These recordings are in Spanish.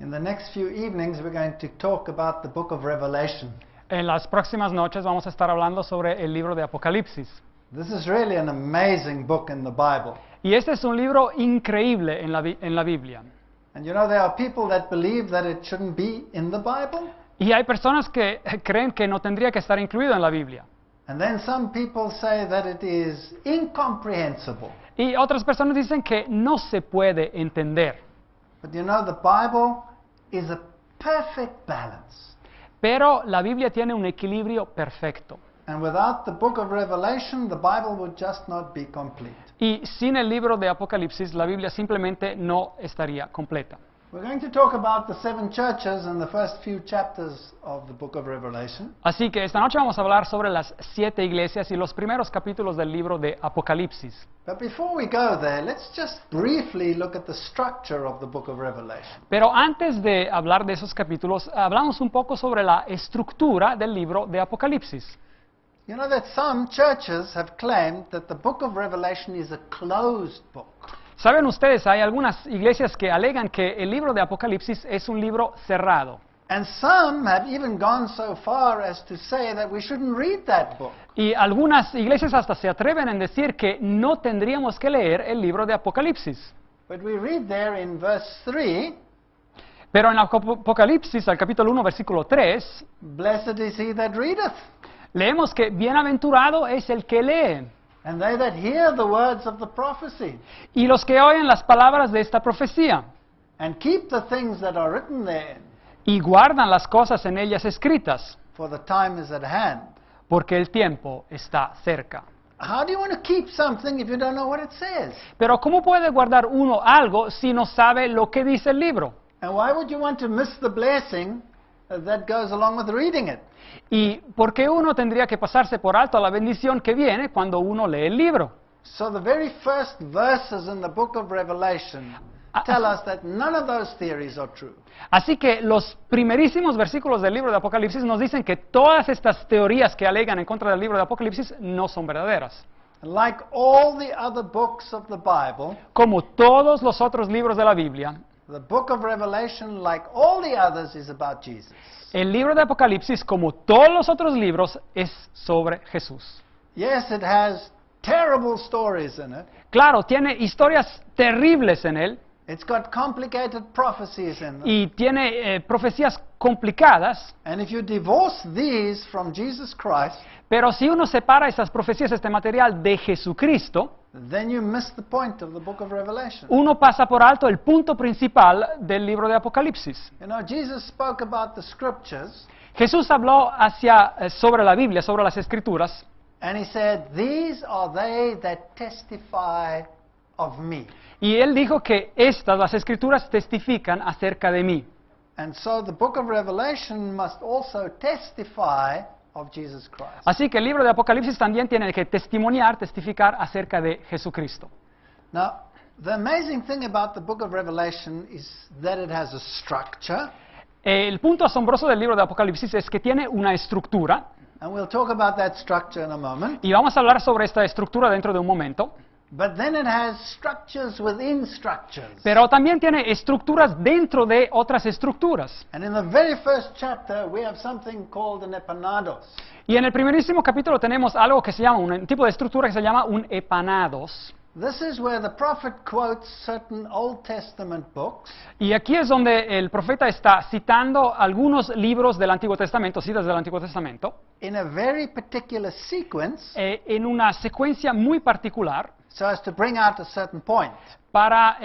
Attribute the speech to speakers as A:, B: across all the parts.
A: In the next few evenings, we're going to talk about the book of Revelation.
B: En las próximas noches vamos a estar hablando sobre el libro de Apocalipsis.
A: This is really an amazing book in the Bible.
B: Y este es un libro increíble en la Biblia.
A: And you know, there are people that believe that it shouldn't be in the Bible.
B: Y hay personas que creen que no tendría que estar incluido en la Biblia.
A: And then some people say that it is incomprehensible.
B: Y otras personas dicen que no se puede entender.
A: But you know, the Bible is a perfect balance.
B: Pero la Biblia tiene un equilibrio perfecto.
A: And without the book of Revelation, the Bible would just not be complete.
B: Y sin el libro de Apocalipsis, la Biblia simplemente no estaría completa.
A: We're going to talk about the seven churches in the first few chapters of the book of Revelation.
B: Así que esta noche vamos a hablar sobre las 7 iglesias y los primeros capítulos del libro de Apocalipsis.
A: But before we go there, let's just briefly look at the structure of the book of Revelation.
B: Pero antes de hablar de esos capítulos, hablamos un poco sobre la estructura del libro de Apocalipsis.
A: You know that some churches have claimed that the book of Revelation is a closed book.
B: Saben ustedes, hay algunas iglesias que alegan que el libro de Apocalipsis es un libro cerrado.
A: And some have even gone so far as to say that we shouldn't read that book.
B: Y algunas iglesias hasta se atreven en decir que no tendríamos que leer el libro de Apocalipsis.
A: But we read there in verse 3,
B: Pero en Apocalipsis, al capítulo 1, versículo 3,
A: blessed is he that readeth,
B: leemos que bienaventurado es el que lee,
A: and they that hear the words of the prophecy,
B: y los que oyen las palabras de esta profecía,
A: and keep the things that are written therein,
B: y guardan las cosas en ellas escritas,
A: for the time is at hand.
B: porque el tiempo está cerca.
A: How do you want to keep something if you don't know what it says?
B: Pero ¿cómo puede guardar uno algo si no sabe lo que dice el libro?
A: And why would you want to miss the blessing that goes along with reading it?
B: ¿Y por qué uno tendría que pasarse por alto a la bendición que viene cuando uno lee el libro?
A: So the very first verses in the book of Revelation tell us that none of those theories are true.
B: Así que los primerísimos versículos del libro de Apocalipsis nos dicen que todas estas teorías que alegan en contra del libro de Apocalipsis no son verdaderas.
A: Like all the other books of the Bible,
B: Como todos los otros libros de la Biblia,
A: the book of Revelation, like all the others, is about Jesus.
B: el libro de Apocalipsis, como todos los otros libros, es sobre Jesús.
A: Yes, it has terrible stories in it.
B: Claro, tiene historias terribles en él
A: It's got complicated prophecies in them.
B: y tiene profecías complicadas,
A: And if you divorce these from Jesus Christ,
B: pero si uno separa esas profecías, este material de Jesucristo,
A: then you miss the point of the book of Revelation.
B: uno pasa por alto el punto principal del libro de Apocalipsis.
A: You know, Jesus spoke about the scriptures,
B: Jesús habló sobre la Biblia, sobre las Escrituras,
A: and he said, "These are they that testify of me."
B: y él dijo que las Escrituras, testifican acerca de mí.
A: And so the book of Revelation must also testify of Jesus Christ.
B: Así que el libro de Apocalipsis también tiene que testificar acerca de Jesucristo.
A: Now, the amazing thing about the book of Revelation is that it has a structure,
B: El punto asombroso del libro de Apocalipsis es que tiene una estructura,
A: and we'll talk about that structure in a moment.
B: y vamos a hablar sobre esta estructura dentro de un momento,
A: But then it has structures within structures.
B: pero también tiene estructuras dentro de otras estructuras.
A: And in the very first chapter, we have something called an epanados.
B: Y en el primerísimo capítulo tenemos algo que se llama, un tipo de estructura que se llama un epanados.
A: This is where the prophet quotes certain Old Testament books,
B: Y aquí es donde el profeta está citando algunos libros del Antiguo Testamento, citas del Antiguo Testamento,
A: in a very particular sequence,
B: en una secuencia muy particular,
A: so as to bring out a certain point.
B: para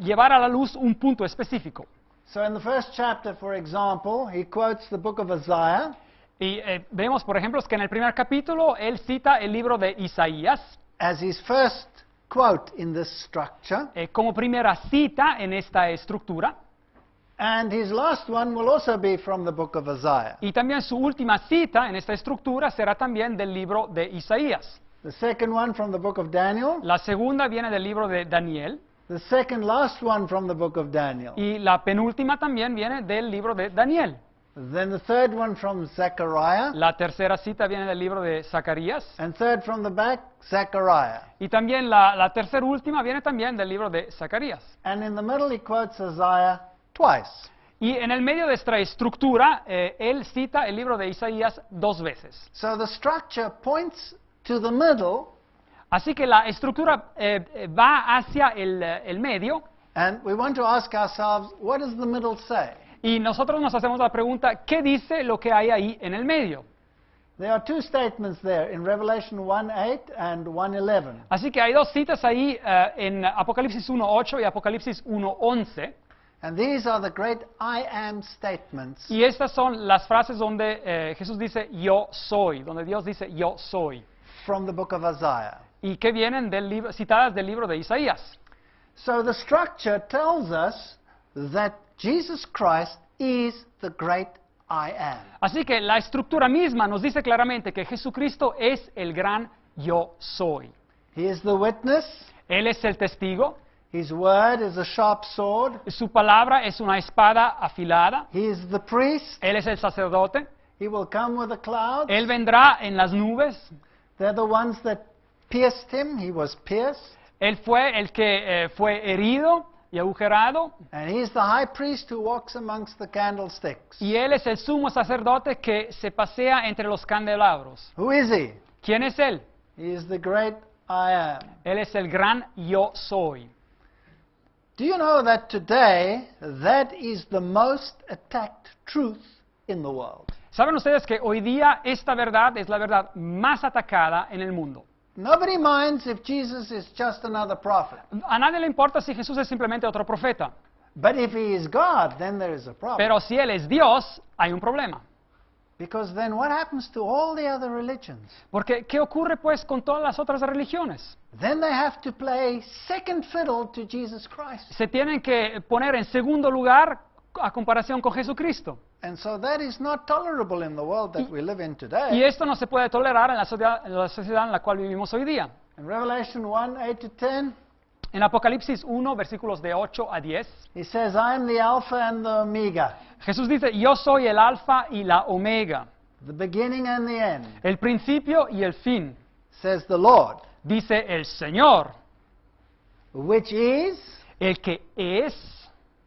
B: llevar a la luz un punto específico.
A: So in the first chapter, for example, he quotes the book of Isaiah,
B: Y vemos, por ejemplo, que en el primer capítulo él cita el libro de Isaías
A: as his first quote in this structure,
B: como primera cita en esta estructura,
A: and his last one will also be from the book of Isaiah.
B: y también su última cita en esta estructura será también del libro de Isaías.
A: The second one from the book of Daniel,
B: La segunda viene del libro de Daniel,
A: the second last one from the book of Daniel,
B: y la penúltima también viene del libro de Daniel.
A: then the third one from Zechariah,
B: La tercera cita viene del libro de Zacarías,
A: and third from the back, Zechariah.
B: y también la tercera última viene también del libro de Zacarías.
A: And in the middle he quotes Isaiah twice.
B: Y en el medio de esta estructura, él cita el libro de Isaías 2 veces.
A: So the structure points to the middle,
B: Así que la estructura va hacia el medio,
A: and we want to ask ourselves, what does the middle say?
B: y nosotros nos hacemos la pregunta, ¿qué dice lo que hay ahí en el medio?
A: There are two statements there in Revelation 1:8 and 1:11.
B: Así que hay dos citas ahí en Apocalipsis 1:8 y Apocalipsis 1:11.
A: And these are the great I am statements
B: Y estas son las frases donde Jesús dice yo soy, donde Dios dice yo soy.
A: from the book of Isaiah.
B: Y que vienen del libro, citadas del libro de Isaías.
A: So the structure tells us that Jesus Christ is the great I am.
B: Así que la estructura misma nos dice claramente que Jesucristo es el gran yo soy.
A: He is the witness.
B: Él es el testigo,
A: His word is a sharp sword.
B: su palabra es una espada afilada,
A: He is the priest.
B: Él es el sacerdote,
A: He will come with the clouds.
B: Él vendrá en las nubes,
A: They're the ones that pierced him. He was pierced.
B: Él fue el que fue herido y agujerado,
A: And he is the high priest who walks amongst the candlesticks.
B: y Él es el sumo sacerdote que se pasea entre los candelabros.
A: Who is he?
B: ¿Quién es Él?
A: He is the great I am.
B: Él es el gran yo soy.
A: Do you know that today that is the most attacked truth in the world?
B: ¿Saben ustedes que hoy día esta verdad es la verdad más atacada en el mundo?
A: Nobody minds if Jesus is just another prophet.
B: A nadie le importa si Jesús es simplemente otro profeta,
A: But if he is God, then there is a problem.
B: pero si Él es Dios, hay un problema.
A: Because then what happens to all the other religions?
B: Porque, ¿qué ocurre pues con todas las otras religiones?
A: Then they have to play second fiddle to Jesus Christ.
B: Se tienen que poner en segundo lugar a comparación con Jesucristo.
A: And so that is not tolerable in the world that we live in
B: Y
A: today.
B: esto no se puede tolerar en la sociedad en la cual vivimos hoy día.
A: In Revelation 1:8-10,
B: En Apocalipsis 1, versículos de 8 a 10,
A: he says, I am the Alpha and the Omega,
B: Jesús dice, yo soy el Alfa y la Omega,
A: the beginning and the end,
B: el principio y el fin,
A: says the Lord,
B: dice el Señor,
A: which is,
B: el que es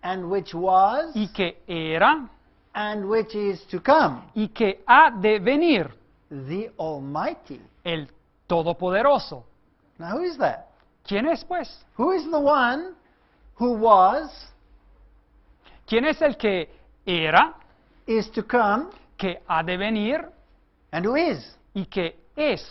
A: and which was,
B: y que era
A: and which is to come,
B: y que ha de venir,
A: the Almighty.
B: el Todopoderoso.
A: Now who is that?
B: ¿Quién es pues?
A: Who is the one who was,
B: ¿Quién es el que era,
A: is to come,
B: que ha de venir
A: and who is?
B: y que es?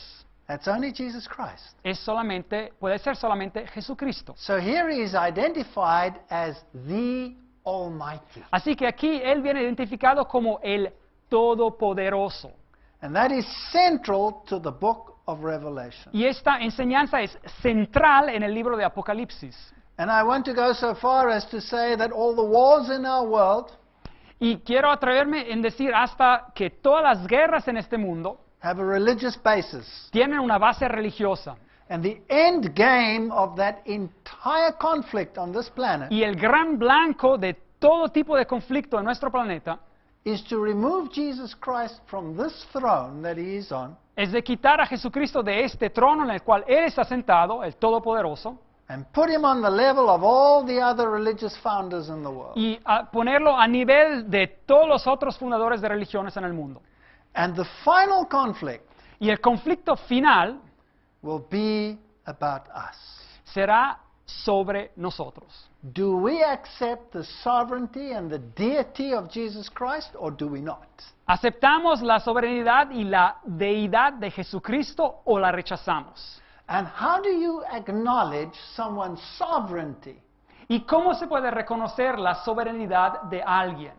A: That's only Jesus Christ.
B: Es solamente, puede ser solamente Jesucristo.
A: So here he is identified as the Almighty.
B: Así que aquí Él viene identificado como el Todopoderoso.
A: And that is central to the book of Revelation.
B: Y esta enseñanza es central en el libro de Apocalipsis.
A: And I want to go so far as to say that all the wars in our world
B: Y quiero atreverme en decir hasta que todas las guerras en este mundo
A: have a religious basis.
B: tienen una base religiosa.
A: And the end game of that entire conflict on this planet
B: Y el gran blanco de todo tipo de conflicto en nuestro planeta
A: is to remove Jesus Christ from this throne that he is on
B: es de quitar a Jesucristo de este trono en el cual Él está sentado, el Todopoderoso,
A: and put him on the level of all the other religious founders in the world.
B: y ponerlo a nivel de todos los otros fundadores de religiones en el mundo.
A: And the final conflict
B: Y el conflicto final
A: will be about us.
B: será sobre nosotros.
A: Do we accept the sovereignty and the deity of Jesus Christ, or do we not?
B: ¿Aceptamos la soberanía y la deidad de Jesucristo o la rechazamos?
A: And how do you acknowledge someone's sovereignty?
B: ¿Y cómo se puede reconocer la soberanía de alguien?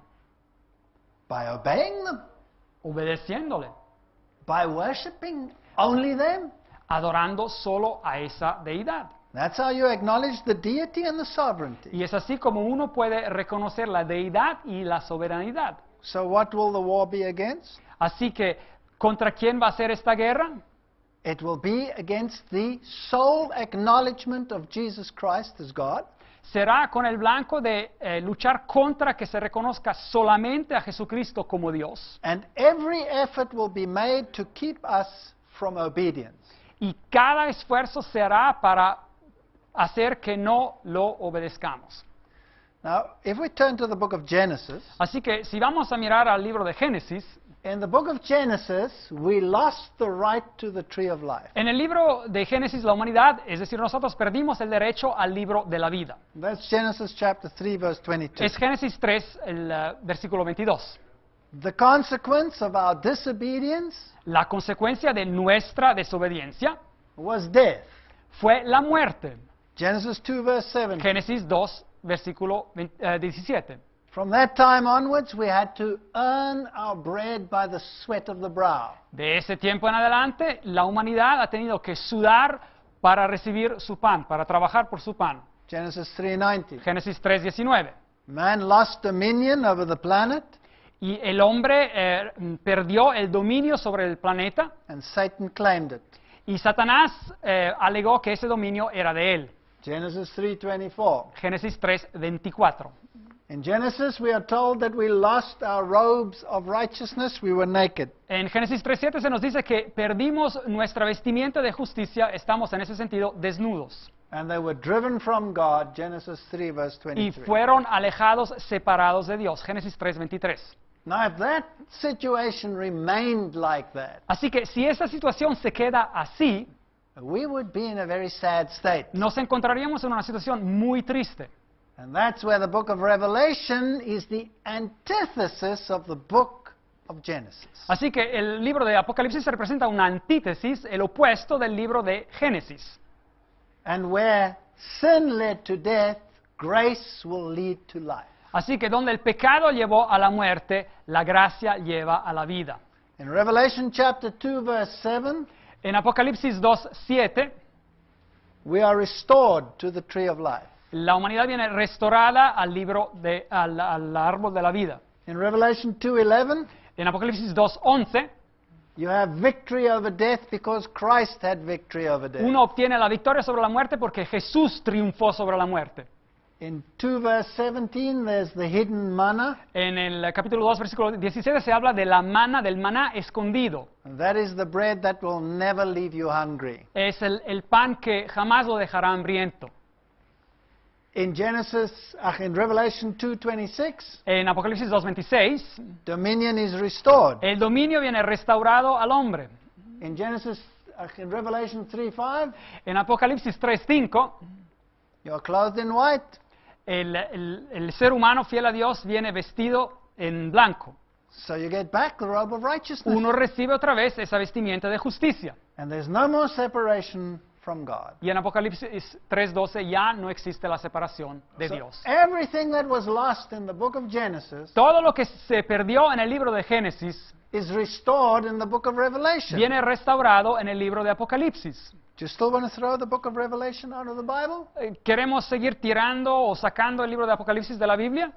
A: By obeying them?
B: Obedeciéndole,
A: By worshiping only them?
B: adorando solo a esa deidad.
A: That's how you acknowledge the deity and the sovereignty.
B: Y es así como uno puede reconocer la deidad y la soberanía.
A: So what will the war be against?
B: Así que, ¿contra quién va a ser esta guerra?
A: It will be against the sole acknowledgement of Jesus Christ as God,
B: Será con el blanco de luchar contra que se reconozca solamente a Jesucristo como Dios.
A: and every effort will be made to keep us from obedience.
B: Y cada esfuerzo se hará para hacer que no lo obedezcamos.
A: Now, if we turn to the book of Genesis,
B: Así que si vamos a mirar al libro de Génesis,
A: in the book of Genesis, we lost the right to the tree of life.
B: en el libro de Génesis la humanidad, es decir, nosotros perdimos el derecho al libro de la vida.
A: That's Genesis chapter 3, verse 22.
B: Es Génesis 3, el versículo 22.
A: The consequence of our disobedience
B: La consecuencia de nuestra desobediencia
A: was death.
B: fue la muerte.
A: Genesis 2, verse 7.
B: Génesis 2, versículo 17.
A: From that time onwards, we had to earn our bread by the sweat of the brow.
B: De ese tiempo en adelante, la humanidad ha tenido que sudar para recibir su pan, para trabajar por su pan.
A: Genesis 3:19.
B: Génesis 3:19.
A: Man lost dominion over the planet,
B: Y el hombre perdió el dominio sobre el planeta
A: and Satan claimed it.
B: y Satanás alegó que ese dominio era de él.
A: Genesis 3:24.
B: Génesis 3:24.
A: In Genesis, we are told that we lost our robes of righteousness, we were naked.
B: En Génesis 3:7 se nos dice que perdimos nuestra vestimenta de justicia, estamos en ese sentido desnudos.
A: And they were driven from God, Genesis 3, verse
B: Y
A: 23.
B: fueron alejados, separados de Dios. Génesis 3:23.
A: Now, if that situation remained like that,
B: Así que si esa situación se queda así,
A: we would be in a very sad state.
B: nos encontraríamos en una situación muy triste.
A: And that's where the book of Revelation is the antithesis of the book of Genesis.
B: Así que el libro de Apocalipsis representa una antítesis, el opuesto del libro de Génesis.
A: And where sin led to death, grace will lead to life.
B: Así que donde el pecado llevó a la muerte, la gracia lleva a la vida.
A: In Revelation chapter 2, verse 7,
B: En Apocalipsis 2:7,
A: we are restored to the tree of life.
B: la humanidad viene restaurada al árbol de la vida.
A: In Revelation 2:11,
B: En Apocalipsis 2:11,
A: you have victory over death because Christ had victory over death.
B: uno obtiene la victoria sobre la muerte porque Jesús triunfó sobre la muerte.
A: In 2 verse 17, there's the hidden manna,
B: En el capítulo 2, versículo 17, se habla de la mana, del maná escondido.
A: and that is the bread that will never leave you hungry.
B: Es el pan que jamás lo dejará hambriento.
A: In Revelation 2:26,
B: En Apocalipsis 2:26,
A: dominion is restored.
B: el dominio viene restaurado al hombre.
A: In Revelation 3:5,
B: En Apocalipsis 3:5,
A: you are clothed in white.
B: el ser humano fiel a Dios viene vestido en blanco.
A: So you get back the robe of righteousness.
B: Uno recibe otra vez esa vestimenta de justicia.
A: And there's no more separation from God.
B: Y en Apocalipsis 3:12 ya no existe la separación de
A: So
B: Dios.
A: everything that was lost in the book of Genesis
B: Todo lo que se perdió en el libro de Génesis
A: is restored in the book of Revelation.
B: viene restaurado en el libro de Apocalipsis.
A: Do you still want to throw the book of Revelation out of the Bible?
B: ¿Queremos seguir tirando o sacando el libro de Apocalipsis de la Biblia?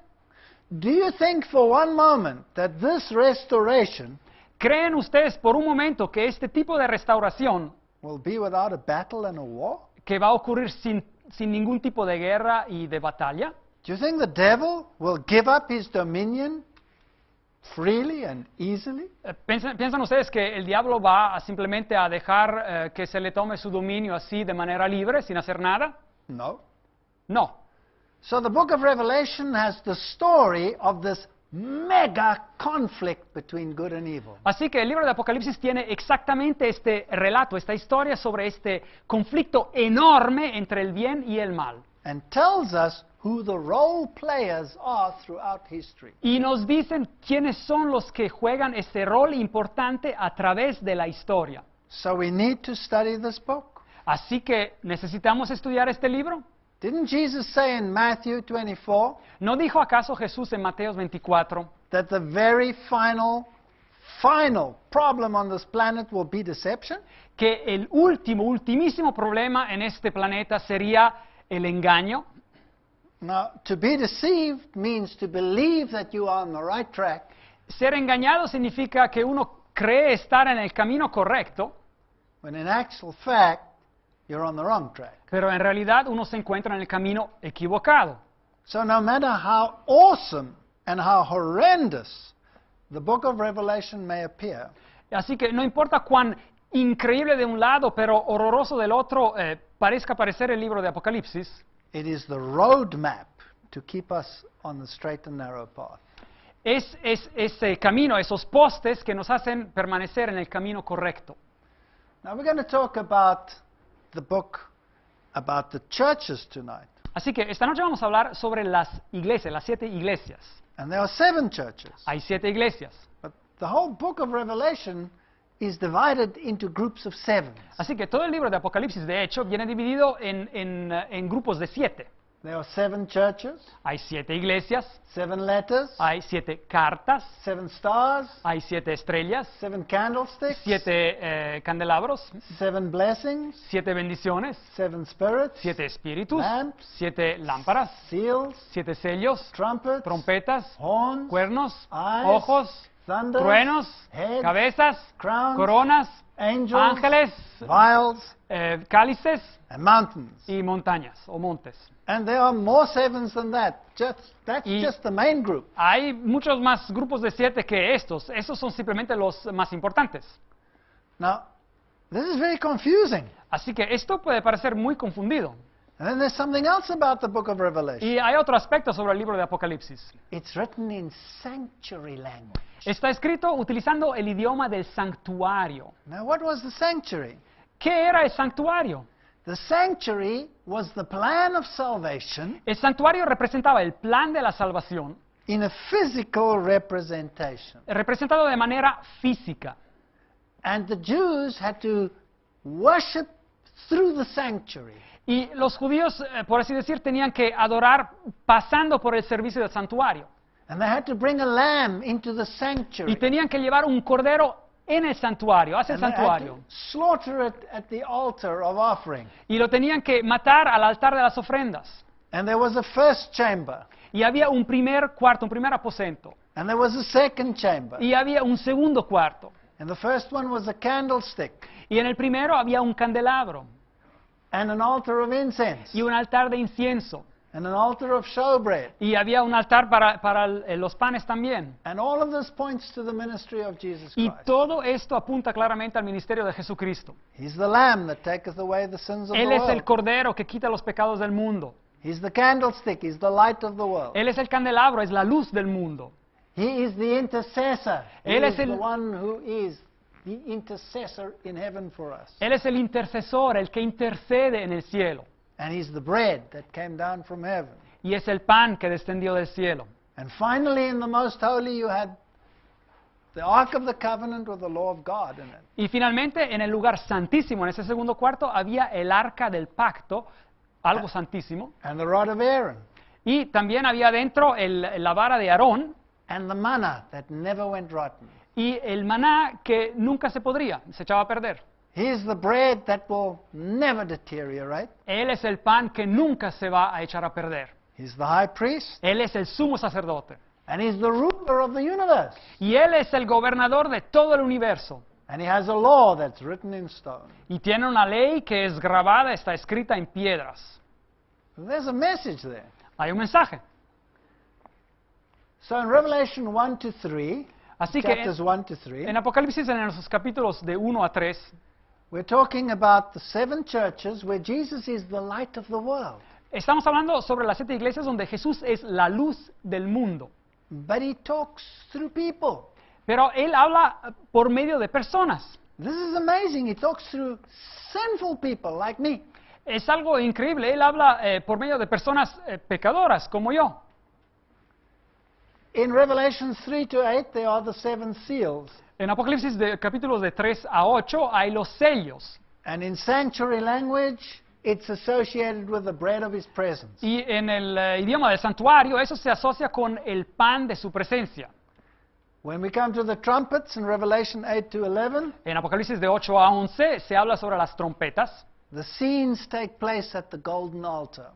A: Do you think for one moment that this restoration
B: ¿Creen ustedes por un momento que este tipo de restauración,
A: will be without a battle and a war?
B: que va a ocurrir sin ningún tipo de guerra y de batalla?
A: Do you think the devil will give up his dominion freely and easily?
B: ¿Piensan ustedes que el diablo va simplemente a dejar que se le tome su dominio así de manera libre, sin hacer nada?
A: No.
B: No.
A: So the book of Revelation has the story of this mega conflict between good and evil.
B: Así que el libro de Apocalipsis tiene exactamente este relato, esta historia sobre este conflicto enorme entre el bien y el mal.
A: And tells us who the role players are throughout history.
B: Y nos dicen quiénes son los que juegan ese rol importante a través de la historia.
A: So we need to study this book.
B: Así que necesitamos estudiar este libro.
A: Didn't Jesus say in Matthew 24
B: ¿No dijo acaso Jesús en Mateo 24
A: that the very final problem on this planet will be deception?
B: que el ultimísimo problema en este planeta sería el engaño?
A: Now, to be deceived means to believe that you are on the right track,
B: Ser engañado significa que uno cree estar en el camino correcto,
A: when in actual fact, you're on the wrong track.
B: pero en realidad uno se encuentra en el camino equivocado.
A: So no matter how awesome and how horrendous the book of Revelation may appear,
B: Así que no importa cuán increíble de un lado, pero horroroso del otro parezca parecer el libro de Apocalipsis,
A: it is the roadmap to keep us on the straight and narrow path.
B: Es ese camino, esos postes que nos hacen permanecer en el camino correcto.
A: Now we're going to talk about the book about the churches tonight.
B: Así que esta noche vamos a hablar sobre las iglesias, las 7 iglesias.
A: And there are 7 churches.
B: Hay 7 iglesias.
A: But the whole book of Revelation is divided into groups of 7.
B: Así que todo el libro de Apocalipsis, de hecho, viene dividido en grupos de 7.
A: There are 7 churches,
B: Hay 7 iglesias,
A: 7 letters,
B: hay 7 cartas,
A: 7 stars,
B: hay 7 estrellas,
A: 7 candlesticks,
B: 7 candelabros,
A: 7 blessings,
B: 7 bendiciones,
A: 7 spirits,
B: 7 espíritus,
A: lamps,
B: 7 lámparas,
A: seals,
B: 7 sellos,
A: trumpets,
B: trompetas,
A: horns,
B: cuernos,
A: eyes,
B: ojos,
A: thunder,
B: truenos,
A: heads,
B: cabezas,
A: crowns,
B: coronas,
A: angels,
B: ángeles,
A: vials,
B: cálices
A: and mountains.
B: y montañas o montes.
A: And there are more 7s than that. That's
B: Y-
A: just the main group.
B: Hay muchos más grupos de 7 que estos. Esos son simplemente los más importantes.
A: Now, this is very confusing.
B: Así que esto puede parecer muy confundido.
A: And then there's something else about the book of Revelation.
B: Y hay otro aspecto sobre el libro de Apocalipsis.
A: It's written in sanctuary language.
B: Está escrito utilizando el idioma del santuario.
A: Now, what was the sanctuary?
B: ¿Qué era el santuario?
A: The sanctuary was the plan of salvation
B: El santuario representaba el plan de la salvación,
A: in a physical representation.
B: representado de manera física.
A: And the Jews had to worship through the sanctuary.
B: Y los judíos, por así decir, tenían que adorar pasando por el servicio del santuario.
A: And they had to bring a lamb into the
B: Y
A: sanctuary.
B: tenían que llevar un cordero en el santuario, hacia el
A: And they had
B: santuario.
A: to slaughter it at the altar of offering.
B: Y lo tenían que matar al altar de las ofrendas.
A: And there was a first chamber.
B: Y había un primer cuarto, un primer aposento.
A: And there was a second chamber.
B: Y había un segundo cuarto.
A: And the first one was a candlestick
B: Y en el primero había un candelabro
A: and an altar of incense
B: y un altar de incienso.
A: and an altar of showbread.
B: Y había un altar para los panes también.
A: And all of this points to the ministry of Jesus
B: Y
A: Christ.
B: todo esto apunta claramente al ministerio de Jesucristo.
A: He's the lamb that taketh away the sins of the
B: Él es el
A: world.
B: cordero que quita los pecados del mundo.
A: He's the candlestick. He's the light of the world.
B: Él es el candelabro, es la luz del mundo.
A: He is the intercessor. He
B: Él es
A: is
B: el-
A: the one who is the intercessor in heaven for us.
B: Él es el intercesor, el que intercede en el cielo.
A: And he's the bread that came down from heaven.
B: Y es el pan que descendió del cielo.
A: And finally, in the most holy, you had the Ark of the Covenant with the law of God in it.
B: Y finalmente, en el lugar santísimo, en ese segundo cuarto, había el arca del pacto, algo santísimo.
A: And the rod of Aaron.
B: Y también había dentro la vara de Aarón
A: And the manna that never went rotten.
B: y el maná que nunca se podría, se echaba a perder.
A: He's the bread that will never deteriorate.
B: Él es el pan que nunca se va a echar a perder.
A: He's the high priest.
B: Él es el sumo sacerdote.
A: And he's the ruler of the universe.
B: Y Él es el gobernador de todo el universo.
A: And he has a law that's written in stone.
B: Y tiene una ley que es grabada, está escrita en piedras.
A: There's a message there.
B: Hay un mensaje.
A: So in Revelation 1 to 3,
B: Así que
A: chapters 1 to 3,
B: en Apocalipsis, en los capítulos de 1 a 3,
A: we're talking about the 7 churches where Jesus is the light of the world.
B: estamos hablando sobre las 7 iglesias donde Jesús es la luz del mundo.
A: But he talks through people.
B: Pero Él habla por medio de personas.
A: This is amazing. He talks through sinful people like me.
B: Es algo increíble. Él habla por medio de personas pecadoras como yo.
A: In Revelation 3 to 8, there are the 7 seals.
B: En Apocalipsis de capítulos de 3 a 8 hay los sellos.
A: And in sanctuary language, it's associated with the bread of his presence.
B: Y en el idioma del santuario eso se asocia con el pan de su presencia.
A: When we come to the trumpets in Revelation 8 to 11,
B: En Apocalipsis de 8 a 11 se habla sobre las trompetas.
A: the scenes take place at the golden altar.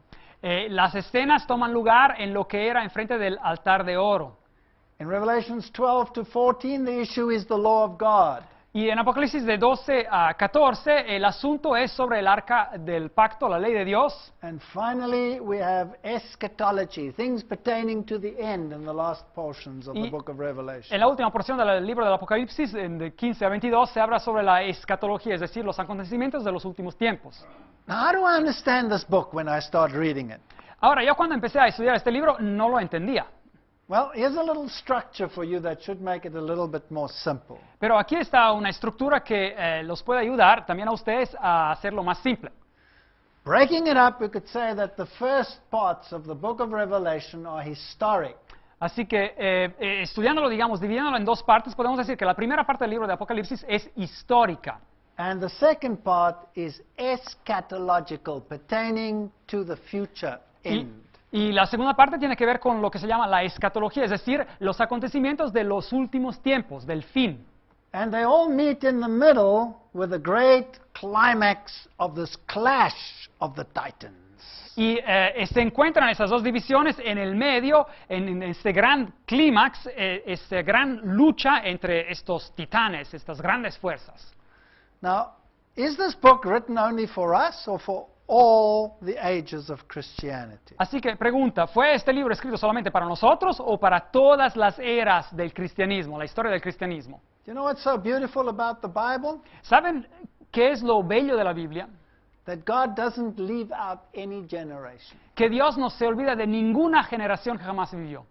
B: Las escenas toman lugar en lo que era enfrente del altar de oro.
A: In Revelations 12 to 14, the issue is the law of God.
B: Y en Apocalipsis de 12 a 14 el asunto es sobre el arca del pacto, la ley de Dios.
A: And finally, we have eschatology, things pertaining to the end in the last portions of the
B: Y
A: book of Revelation.
B: En la última porción del libro del Apocalipsis, de 15 a 22, se habla sobre la escatología, es decir, los acontecimientos de los últimos tiempos.
A: Now, how do I understand this book when I start reading it?
B: Ahora, yo cuando empecé a estudiar este libro no lo entendía.
A: Well, here's a little structure for you that should make it a little bit more simple.
B: Pero aquí está una estructura que los puede ayudar también a ustedes a hacerlo más simple.
A: Breaking it up, we could say that the first parts of the book of Revelation are historic.
B: Así que estudiándolo, digamos, dividiéndolo en dos partes, podemos decir que la primera parte del libro de Apocalipsis es histórica.
A: And the second part is eschatological, pertaining to the future end.
B: Y la segunda parte tiene que ver con lo que se llama la escatología, es decir, los acontecimientos de los últimos tiempos, del fin.
A: And they all meet in the middle with a great climax of this clash of the titans.
B: Y se encuentran esas dos divisiones en el medio, en este gran clímax, esta gran lucha entre estos titanes, estas grandes fuerzas.
A: Now, is this book written only for us or for all the ages of Christianity?
B: Así que pregunta, ¿fue este libro escrito solamente para nosotros o para todas las eras del cristianismo, la historia del cristianismo?
A: Do you know what's so beautiful about the Bible?
B: ¿Saben qué es lo bello de la Biblia?
A: That God doesn't leave out any generation.
B: Que Dios no se olvida de ninguna generación que jamás vivió.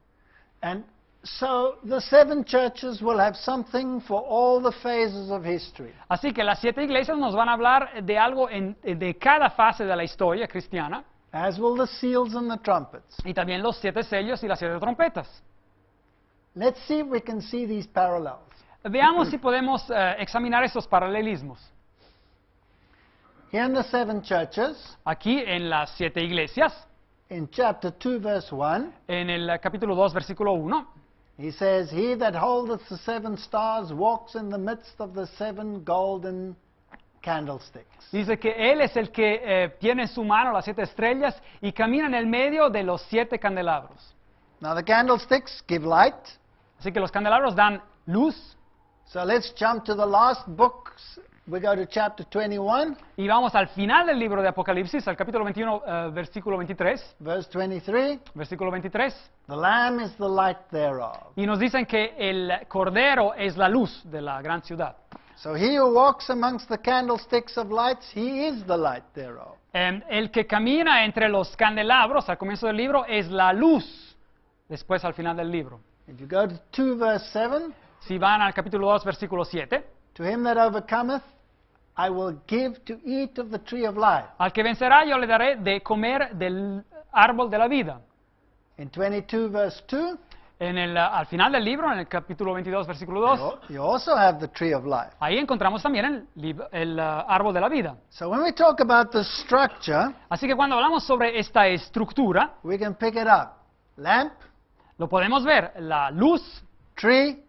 A: And so the seven churches will have something for all the phases of history.
B: Así que las 7 iglesias nos van a hablar de algo de cada fase de la historia cristiana.
A: As will the seals and the trumpets.
B: Y también los 7 sellos y las 7 trompetas.
A: Let's see if we can see these parallels.
B: Veamos si podemos examinar estos paralelismos.
A: Here in the seven churches,
B: Aquí en las 7 iglesias,
A: in chapter 2, verse 1,
B: en el capítulo 2, versículo 1,
A: he says, He that holdeth the 7 stars walks in the midst of the 7 golden candlesticks.
B: dice que Él es el que tiene en su mano las 7 estrellas y camina en el medio de los 7 candelabros.
A: Now the candlesticks give light.
B: Así que los candelabros dan luz.
A: So let's jump to the last books. We go to chapter 21,
B: Y vamos al final del libro de Apocalipsis, al capítulo 21, versículo 23.
A: verse 23.
B: Versículo 23.
A: The Lamb is the light thereof.
B: Y nos dicen que el Cordero es la luz de la gran ciudad.
A: So he who walks amongst the candlesticks of lights, he is the light thereof.
B: El que camina entre los candelabros al comienzo del libro es la luz, después al final del libro.
A: If you go to 2 verse 7,
B: Si van al capítulo 2, versículo 7,
A: to him that overcometh, I will give to eat of the tree of life.
B: al que vencerá yo le daré de comer del árbol de la vida.
A: In 22 verse 2,
B: Al final del libro, en el capítulo 22, versículo 2,
A: you also have the tree of life.
B: ahí encontramos también el árbol de la vida.
A: So when we talk about the structure,
B: Así que cuando hablamos sobre esta estructura,
A: we can pick it up. Lamp,
B: lo podemos ver, la luz,
A: tree,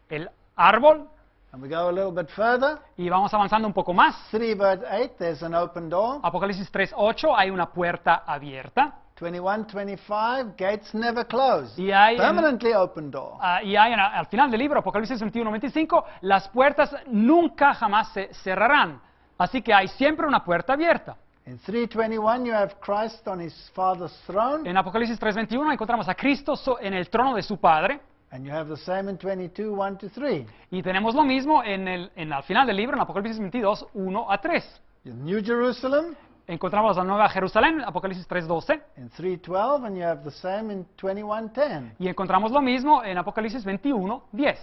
B: el árbol,
A: and we go a little bit further.
B: y vamos avanzando un poco más.
A: 3 verse 8, there's an open door.
B: Apocalipsis 3:8, hay una puerta abierta.
A: 21, 25, gates never close.
B: Y hay
A: Permanently open door.
B: al final del libro, Apocalipsis 21:25, las puertas nunca jamás se cerrarán. Así que hay siempre una puerta abierta.
A: In 3:21, you have Christ on his Father's throne,
B: En Apocalipsis 3:21 encontramos a Cristo en el trono de su Padre.
A: and you have the same in 22, 1 to 3.
B: Y tenemos lo mismo al final del libro, en Apocalipsis 22, 1 a 3.
A: In New Jerusalem,
B: Encontramos la Nueva Jerusalén, Apocalipsis 3:12.
A: in 3:12, and you have the same in 21:10.
B: Y encontramos lo mismo en Apocalipsis 21:10.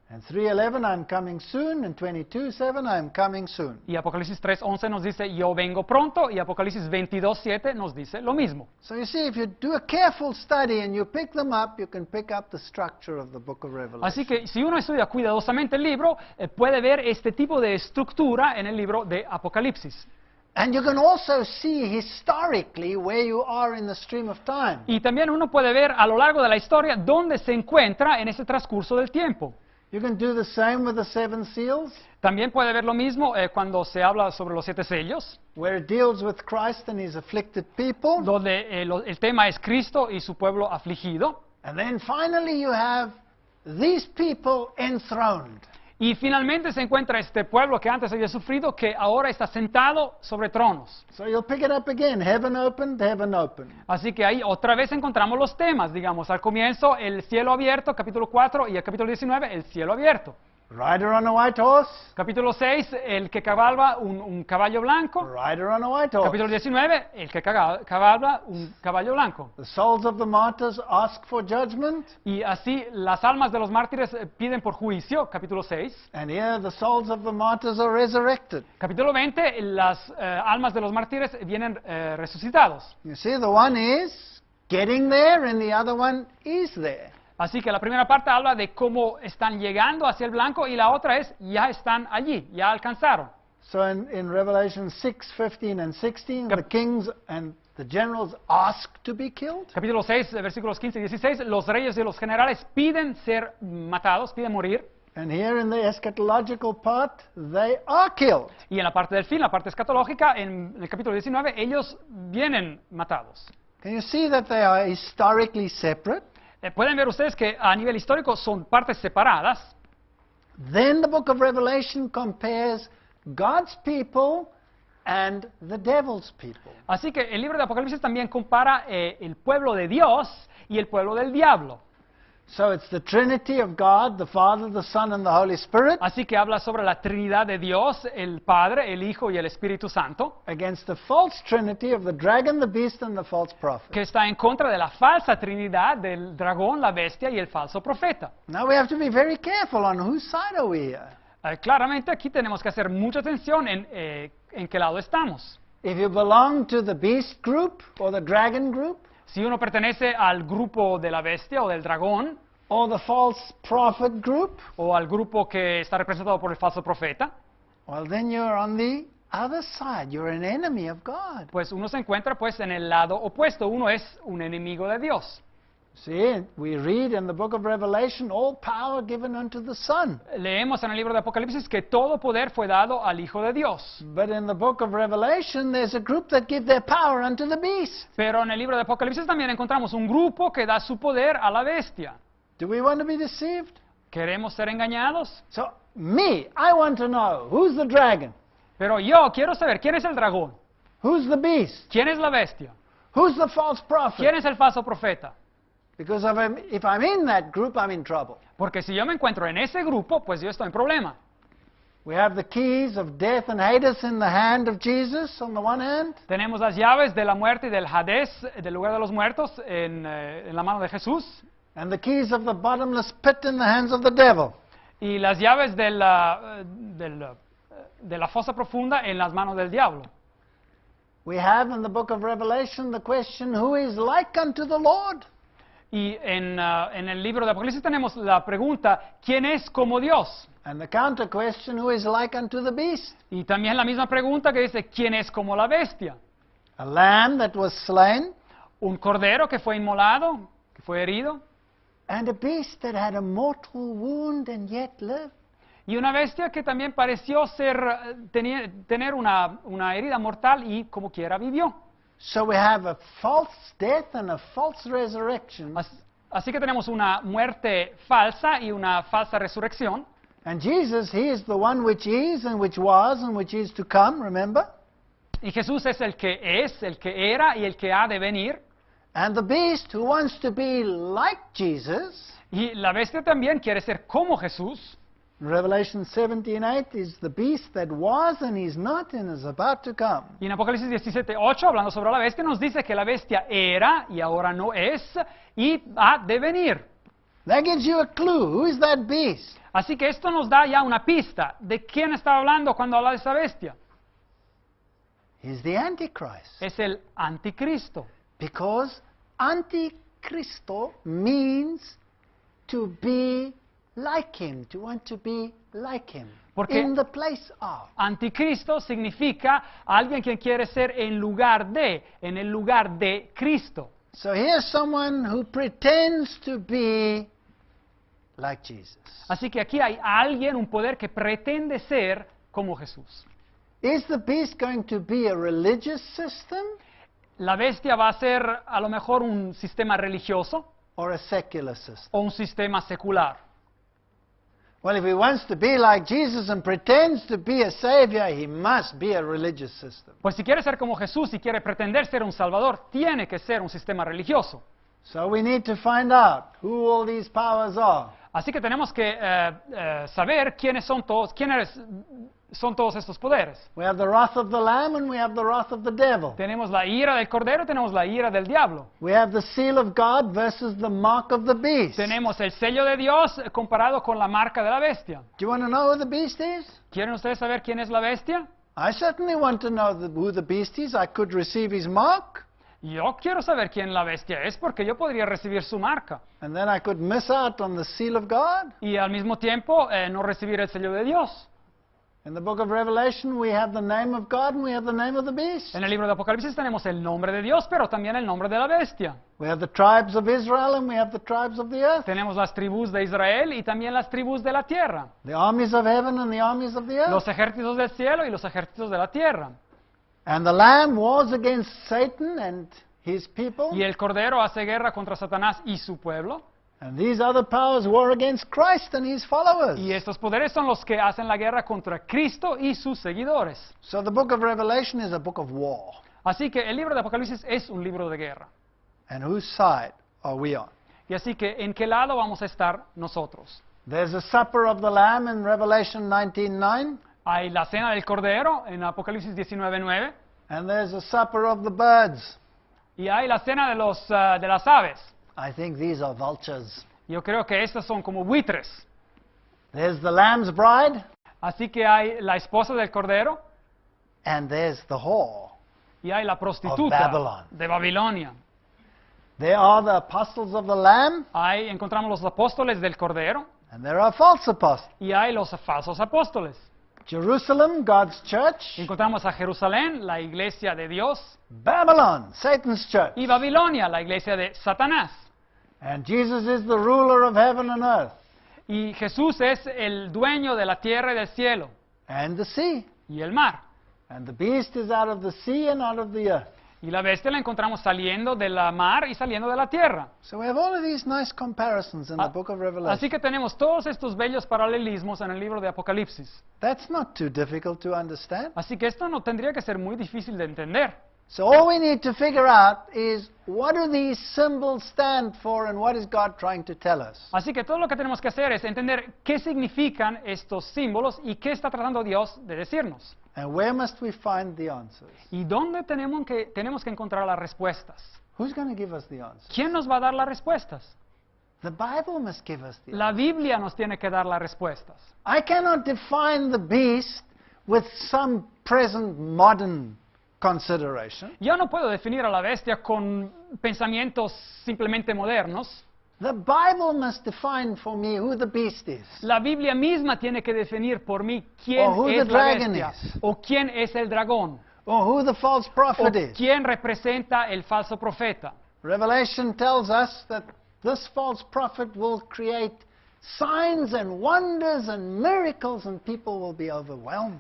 A: And 3:11, I'm coming soon, and 22:7, I'm coming soon.
B: Y Apocalipsis 3:11 nos dice, yo vengo pronto, y Apocalipsis 22:7 nos dice lo mismo.
A: So you see, if you do a careful study and you pick them up, you can pick up the structure of the book of Revelation.
B: Así que si uno estudia cuidadosamente el libro, puede ver este tipo de estructura en el libro de Apocalipsis.
A: And you can also see historically where you are in the stream of time.
B: Y también uno puede ver a lo largo de la historia dónde se encuentra en ese transcurso del tiempo.
A: You can do the same with the 7 seals,
B: También puede ver lo mismo cuando se habla sobre los 7 sellos,
A: where it deals with Christ and his afflicted people.
B: donde el tema es Cristo y su pueblo afligido.
A: And then finally you have these people enthroned.
B: Y finalmente se encuentra este pueblo que antes había sufrido, que ahora está sentado sobre tronos.
A: So you'll pick it up again, heaven opened, heaven opened.
B: Así que ahí otra vez encontramos los temas, digamos, al comienzo el cielo abierto, capítulo 4, y el capítulo 19, el cielo abierto.
A: Rider on a white horse.
B: Capítulo 6, el que cabalga un caballo blanco.
A: Rider on a white horse.
B: Capítulo 19, el que cabalga un caballo blanco.
A: The souls of the martyrs ask for judgment.
B: Y así las almas de los mártires piden por juicio. Capítulo 6.
A: And here the souls of the martyrs are resurrected.
B: Capítulo 20, las almas de los mártires vienen resucitados.
A: You see, the one is getting there and the other one is there.
B: Así que la primera parte habla de cómo están llegando hacia el blanco y la otra es ya están allí, ya alcanzaron.
A: So in Revelation 6, 15 and 16, the kings and the generals ask to be killed.
B: Capítulo 6, versículos 15 y 16, los reyes y los generales piden ser matados, piden morir.
A: And here in the eschatological part, they are killed.
B: Y en la parte del fin, la parte escatológica, en el capítulo 19, ellos vienen matados.
A: Can you see that they are historically separate?
B: Pueden ver ustedes que a nivel histórico son partes separadas.
A: Then the book of Revelation compares God's people and the devil's people.
B: Así que el libro de Apocalipsis también compara el pueblo de Dios y el pueblo del diablo.
A: So it's the Trinity of God, the Father, the Son, and the Holy Spirit,
B: Así que habla sobre la Trinidad de Dios, el Padre, el Hijo y el Espíritu Santo,
A: against the false Trinity of the dragon, the beast, and the false prophet.
B: que está en contra de la falsa Trinidad del dragón, la bestia y el falso profeta.
A: Now we have to be very careful on whose side are we here.
B: Claramente aquí tenemos que hacer mucha atención en qué lado estamos.
A: If you belong to the beast group or the dragon group,
B: Si uno pertenece al grupo de la bestia o del dragón,
A: or the false prophet group,
B: o al grupo que está representado por el falso profeta,
A: well, then you're on the other side. You're an enemy of God.
B: pues uno se encuentra pues en el lado opuesto, uno es un enemigo de Dios.
A: See, we read in the book of Revelation, all power given unto the Son.
B: Leemos en el libro de Apocalipsis que todo poder fue dado al Hijo de Dios.
A: But in the book of Revelation, there's a group that give their power unto the beast.
B: Pero en el libro de Apocalipsis también encontramos un grupo que da su poder a la bestia.
A: Do we want to be deceived?
B: ¿Queremos ser engañados?
A: So, I want to know, who's the dragon?
B: Pero yo quiero saber quién es el dragón,
A: Who's the beast?
B: quién es la bestia,
A: Who's the false prophet?
B: quién es el falso profeta.
A: Because if I'm in that group, I'm in trouble.
B: Porque si yo me encuentro en ese grupo, pues yo estoy en problema.
A: We have the keys of death and Hades in the hand of Jesus on the one hand,
B: Tenemos las llaves de la muerte y del Hades, del lugar de los muertos, en la mano de Jesús.
A: and the keys of the bottomless pit in the hands of the devil.
B: Y las llaves de la fosa profunda en las manos del diablo.
A: We have in the book of Revelation the question, who is like unto the Lord?
B: Y en el libro de Apocalipsis tenemos la pregunta, ¿quién es como Dios?
A: And the counter question, who is like unto the beast?
B: Y también la misma pregunta que dice, ¿quién es como la bestia?
A: A lamb that was slain,
B: Un cordero que fue inmolado, que fue herido,
A: and a beast that had a mortal wound and yet lived.
B: y una bestia que también pareció tener una herida mortal y como quiera vivió.
A: So we have a false death and a false resurrection.
B: Así que tenemos una muerte falsa y una falsa resurrección.
A: And Jesus, He is the one which is and which was and which is to come, remember?
B: Y Jesús es, el que era y el que ha de venir.
A: And the beast who wants to be like Jesus,
B: Y la bestia también quiere ser como Jesús.
A: Revelation 17:8 is the beast that was and is not and is about to come.
B: Y en Apocalipsis 17:8, hablando sobre la bestia, nos dice que la bestia era y ahora no es y ha de venir.
A: That gives you a clue. Who is that beast?
B: Así que esto nos da ya una pista de quién estaba hablando cuando habla de esa bestia.
A: He's the Antichrist.
B: Es el anticristo.
A: Because Antichristo means to be like him, to want to be like him.
B: Porque
A: in the place of.
B: Anticristo significa alguien que quiere ser en el lugar de Cristo.
A: So here's someone who pretends to be like Jesus.
B: Así que aquí hay alguien, un poder que pretende ser como Jesús.
A: Is the beast going to be a religious system
B: La bestia va a ser a lo mejor un sistema religioso
A: or a secular system?
B: o un sistema secular.
A: Well, if he wants to be like Jesus and pretends to be a savior, he must be a religious system.
B: Pues si quiere ser como Jesús y quiere pretender ser un salvador, tiene que ser un sistema religioso.
A: So we need to find out who all these powers are.
B: Así que tenemos que saber quiénes son todos estos poderes.
A: We have the wrath of the Lamb and we have the wrath of the devil.
B: Tenemos la ira del Cordero, tenemos la ira del diablo.
A: We have the seal of God versus the mark of the beast. Do
B: Tenemos el sello de Dios comparado con la marca de la bestia.
A: you want to know who the beast is?
B: ¿Quieren ustedes saber quién es la bestia?
A: I certainly want to know who the beast is. I could receive his mark,
B: Yo quiero saber quién la bestia es porque yo podría recibir su marca
A: and then I could miss out on the seal of God.
B: y al mismo tiempo no recibir el sello de Dios.
A: In the book of Revelation, we have the name of God and we have the name of the beast.
B: En el libro de Apocalipsis tenemos el nombre de Dios, pero también el nombre de la bestia.
A: We have the tribes of Israel and we have the tribes of the earth.
B: Tenemos las tribus de Israel y también las tribus de la tierra.
A: The armies of heaven and the armies of the earth.
B: Los ejércitos del cielo y los ejércitos de la tierra.
A: And the Lamb wars against Satan and his people.
B: Y el Cordero hace guerra contra Satanás y su pueblo.
A: And these other powers war against Christ and his followers.
B: Y estos poderes son los que hacen la guerra contra Cristo y sus seguidores.
A: So the book of Revelation is a book of war.
B: Así que el libro de Apocalipsis es un libro de guerra.
A: And whose side are we on?
B: Y así que, ¿en qué lado vamos a estar nosotros?
A: There's a supper of the Lamb in Revelation 19:9,
B: Hay la cena del Cordero en Apocalipsis 19:9
A: and there's a supper of the birds.
B: y hay la cena de las aves.
A: I think these are vultures.
B: Yo creo que estas son como buitres.
A: There's the Lamb's bride,
B: Así que hay la esposa del Cordero
A: and there's the whore.
B: y hay la
A: Of
B: prostituta
A: Babylon.
B: de Babilonia.
A: There are the apostles of the Lamb,
B: Ahí encontramos los apóstoles del Cordero
A: and there are false apostles.
B: y hay los falsos apóstoles.
A: Jerusalem, God's church.
B: Encontramos a Jerusalén, la iglesia de Dios,
A: Babylon, Satan's church.
B: y Babilonia, la iglesia de Satanás.
A: And Jesus is the ruler of heaven and earth,
B: Y Jesús es el dueño de la tierra y del cielo
A: and the sea.
B: y el mar.
A: And the beast is out of the sea and out of the earth.
B: Y la bestia la encontramos saliendo de la mar y saliendo de la tierra.
A: So we have all of these nice comparisons in the book of Revelation.
B: Así que tenemos todos estos bellos paralelismos en el libro de Apocalipsis.
A: That's not too difficult to understand.
B: Así que esto no tendría que ser muy difícil de entender.
A: So all we need to figure out is what do these symbols stand for and what is God trying to tell us?
B: Así que todo lo que tenemos que hacer es entender qué significan estos símbolos y qué está tratando Dios de decirnos.
A: And where must we find the answers?
B: ¿Y dónde tenemos que encontrar las respuestas?
A: Who's going to give us the answers?
B: ¿Quién nos va a dar las respuestas?
A: The Bible must give us the
B: La
A: answers.
B: Biblia nos tiene que dar las respuestas.
A: I cannot define the beast with some present modern consideration.
B: Yo no puedo definir a la bestia con pensamientos simplemente modernos.
A: The Bible must define for me who the beast is.
B: La Biblia misma tiene que definir por mí quién
A: Or who
B: es
A: the
B: la
A: dragon
B: bestia,
A: is.
B: o quién es el dragón,
A: Or who the false
B: o
A: prophet is.
B: quién representa el falso profeta.
A: Revelation tells us that this false prophet will create signs and wonders and miracles and people will be overwhelmed.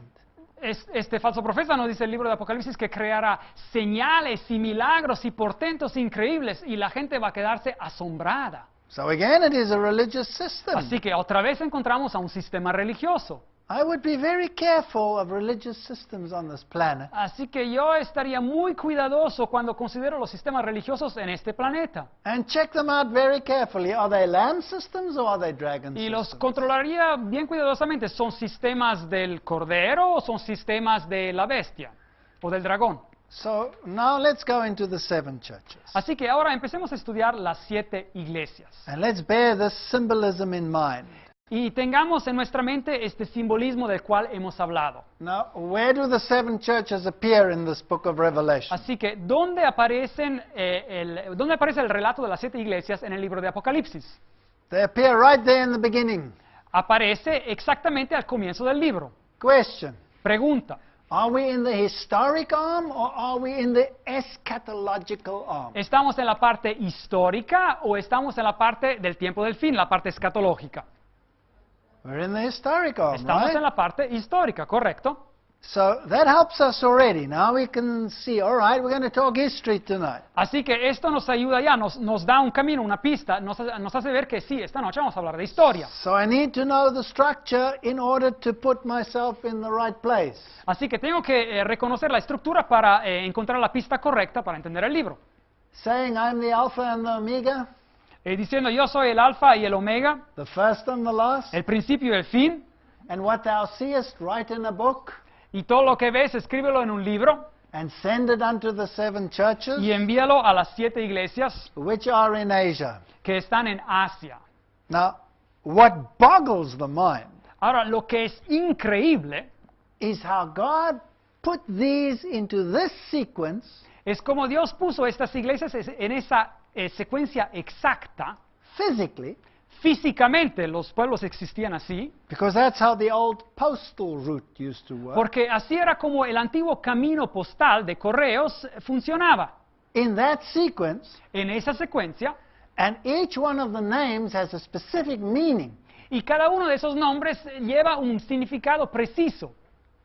B: Este falso profeta nos dice el libro de Apocalipsis que creará señales y milagros y portentos increíbles y la gente va a quedarse asombrada.
A: So again, it is a religious system.
B: Así que otra vez encontramos a un sistema religioso.
A: I would be very careful of religious systems on this planet.
B: Así que yo estaría muy cuidadoso cuando considero los sistemas religiosos en este planeta.
A: And check them out very carefully. Are they lamb systems or are they dragon
B: Y los
A: systems?
B: controlaría bien cuidadosamente. ¿Son sistemas del cordero o son sistemas de la bestia o del dragón?
A: So now let's go into the 7 churches.
B: Así que ahora empecemos a estudiar las 7 iglesias.
A: And let's bear this symbolism in mind.
B: Y tengamos en nuestra mente este simbolismo del cual hemos hablado.
A: Now, where do the 7 churches appear in this book of Revelation?
B: Así que, ¿dónde aparece el relato de las 7 iglesias en el libro de Apocalipsis?
A: They appear right there in the beginning.
B: Aparece exactamente al comienzo del libro.
A: Question.
B: Pregunta,
A: Are we in the historic arm or are we in the eschatological arm?
B: ¿estamos en la parte histórica o estamos en la parte del tiempo del fin, la parte escatológica?
A: We're in the historic arm,
B: Estamos en
A: right?
B: la parte histórica, ¿correcto?
A: So that helps us already. Now we can see, all right, we're going to talk history tonight.
B: Así que esto nos ayuda ya, nos da un camino, una pista, nos hace ver que sí, esta noche vamos a hablar de historia.
A: So I need to know the structure in order to put myself in the right place.
B: Así que tengo que reconocer la estructura para encontrar la pista correcta para entender el libro.
A: Saying I'm the Alpha and the Omega,
B: diciendo, yo soy el Alfa y el Omega,
A: the first and the last.
B: el principio y el fin,
A: And what thou seest, write in a book,
B: y todo lo que ves, escríbelo en un libro,
A: and send it unto the 7 churches
B: y envíalo a las 7 iglesias
A: which are in Asia.
B: que están en Asia.
A: Now, what boggles the mind
B: Ahora, lo que es increíble
A: is how God put these into this sequence
B: es como Dios puso estas iglesias en esa secuencia exacta.
A: physically,
B: Físicamente los pueblos existían así,
A: because that's how the old postal route used to work.
B: porque así era como el antiguo camino postal de correos funcionaba.
A: In that sequence,
B: En esa secuencia,
A: and each one of the names has a specific meaning.
B: y cada uno de esos nombres lleva un significado preciso.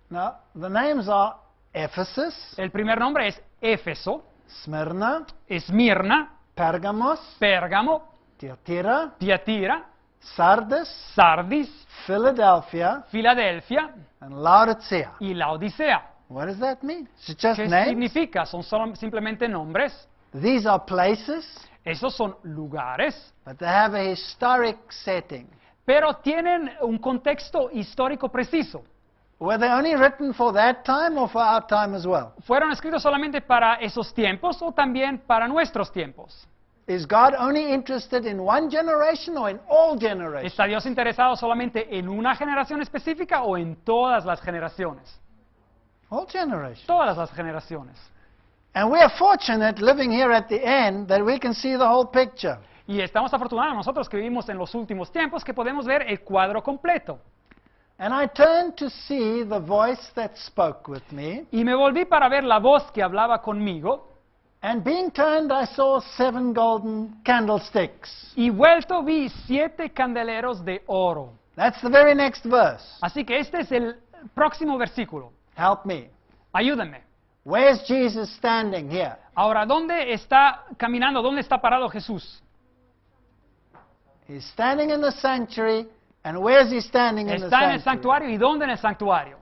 A: Now, the names are Ephesus,
B: El primer nombre es Éfeso,
A: Smyrna,
B: Esmirna,
A: Pérgamos,
B: Pérgamo,
A: Tiatira,
B: Tiatira,
A: Sardis,
B: Sardis,
A: Philadelphia,
B: Filadelfia
A: and Laodicea.
B: y Laodicea.
A: What does that mean? Is it just
B: ¿Qué
A: names?
B: significa? ¿Son simplemente nombres?
A: These are places,
B: Esos son lugares,
A: but they have a historic setting.
B: pero tienen un contexto histórico preciso.
A: Were they only written for that time or for our time as well?
B: ¿Fueron escritos solamente para esos tiempos o también para nuestros tiempos?
A: Is God only interested in one generation or in all generations?
B: ¿Está Dios interesado solamente en una generación específica o en todas las generaciones?
A: All generations.
B: Todas las generaciones.
A: And we are fortunate living here at the end that we can see the whole picture.
B: Y estamos afortunados nosotros que vivimos en los últimos tiempos que podemos ver el cuadro completo.
A: And I turned to see the voice that spoke with me.
B: Y me volví para ver la voz que hablaba conmigo.
A: And being turned, I saw 7 golden candlesticks.
B: Y vuelto vi 7 candeleros de oro.
A: That's the very next verse.
B: Así que este es el próximo versículo.
A: Help me.
B: Ayúdenme.
A: Where's Jesus standing here?
B: Ahora, ¿dónde está caminando? ¿Dónde está parado Jesús?
A: He's standing in the sanctuary. And where's he standing in the
B: Está en el
A: sanctuary?
B: santuario. ¿Y dónde en el santuario?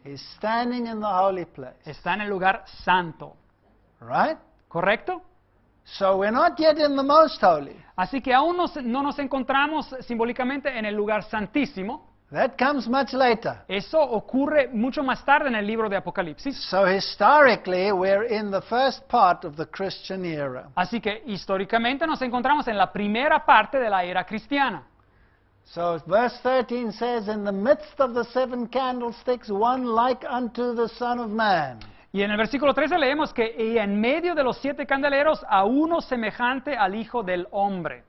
A: He's standing in the holy place.
B: Está en el lugar santo.
A: Right?
B: ¿Correcto?
A: So we're not yet in the most holy.
B: Así que aún no nos encontramos simbólicamente en el lugar santísimo.
A: That comes much later.
B: Eso ocurre mucho más tarde en el libro de Apocalipsis.
A: So historically, we're in the first part of the Christian era.
B: Así que históricamente nos encontramos en la primera parte de la era cristiana.
A: So verse 13 says, in the midst of the 7 candlesticks, one like unto the Son of Man.
B: Y en el versículo 13 leemos que y en medio de los 7 candeleros a uno semejante al Hijo del Hombre.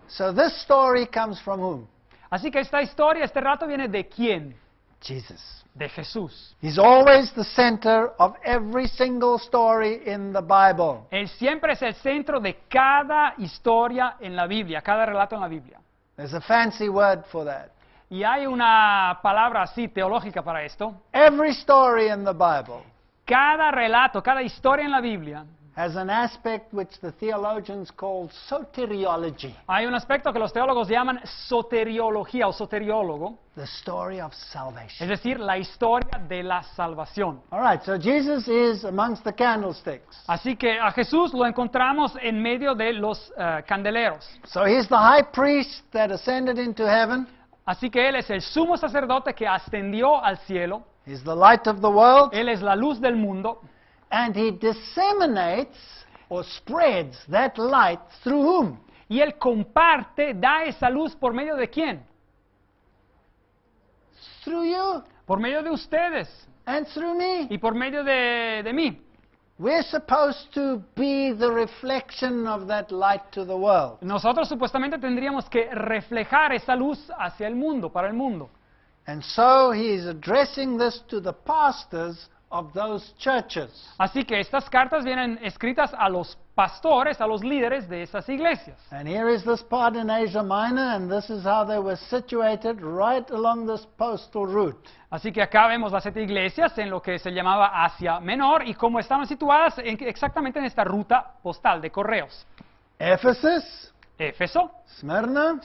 A: So this story comes from whom?
B: Así que esta historia, este relato viene de quién?
A: Jesus.
B: De Jesús.
A: He's always the center of every single story in the Bible.
B: Él siempre es el centro de cada historia en la Biblia, cada relato en la Biblia.
A: There's a fancy word for that.
B: Y hay una palabra así teológica para esto.
A: Every story in the Bible
B: Cada relato, cada historia en la Biblia,
A: has an aspect which the theologians call soteriology,
B: hay un aspecto que los teólogos llaman soteriología o soteriólogo,
A: the story of salvation.
B: es decir, la historia de la salvación.
A: All right, so Jesus is amongst the candlesticks.
B: Así que a Jesús lo encontramos en medio de los candeleros.
A: So he's the high priest that ascended into heaven.
B: Así que Él es el sumo sacerdote que ascendió al cielo.
A: He's the light of the world.
B: Él es la luz del mundo.
A: And he disseminates or spreads that light through whom?
B: Y Él comparte, da esa luz por medio de quién?
A: Through you
B: Por medio de ustedes
A: and through me.
B: y por medio de mí.
A: We're supposed to be the reflection of that light to the world.
B: Nosotros supuestamente tendríamos que reflejar esa luz hacia el mundo, para el mundo.
A: And so he is addressing this to the pastors of those churches.
B: Así que estas cartas vienen escritas a los pastores, a los líderes de esas iglesias.
A: And here is this part in Asia Minor, and this is how they were situated right along this postal route.
B: Así que acá vemos las 7 iglesias en lo que se llamaba Asia Menor y cómo estaban situadas exactamente en esta ruta postal de correos.
A: Ephesus,
B: Éfeso,
A: Smyrna,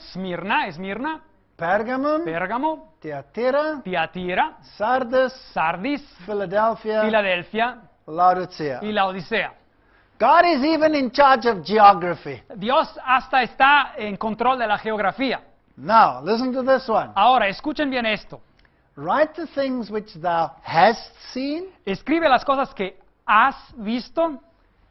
B: Esmirna,
A: Pérgamo,
B: Pérgamo,
A: Tiatira,
B: Tiatira,
A: Sardis,
B: Sardis,
A: Philadelphia,
B: Filadelfia
A: Laodicea.
B: y Laodicea.
A: God is even in charge of geography.
B: Dios hasta está en control de la geografía.
A: Now, listen to this one.
B: Ahora, escuchen bien esto.
A: Write the things which thou hast seen,
B: Escribe las cosas que has visto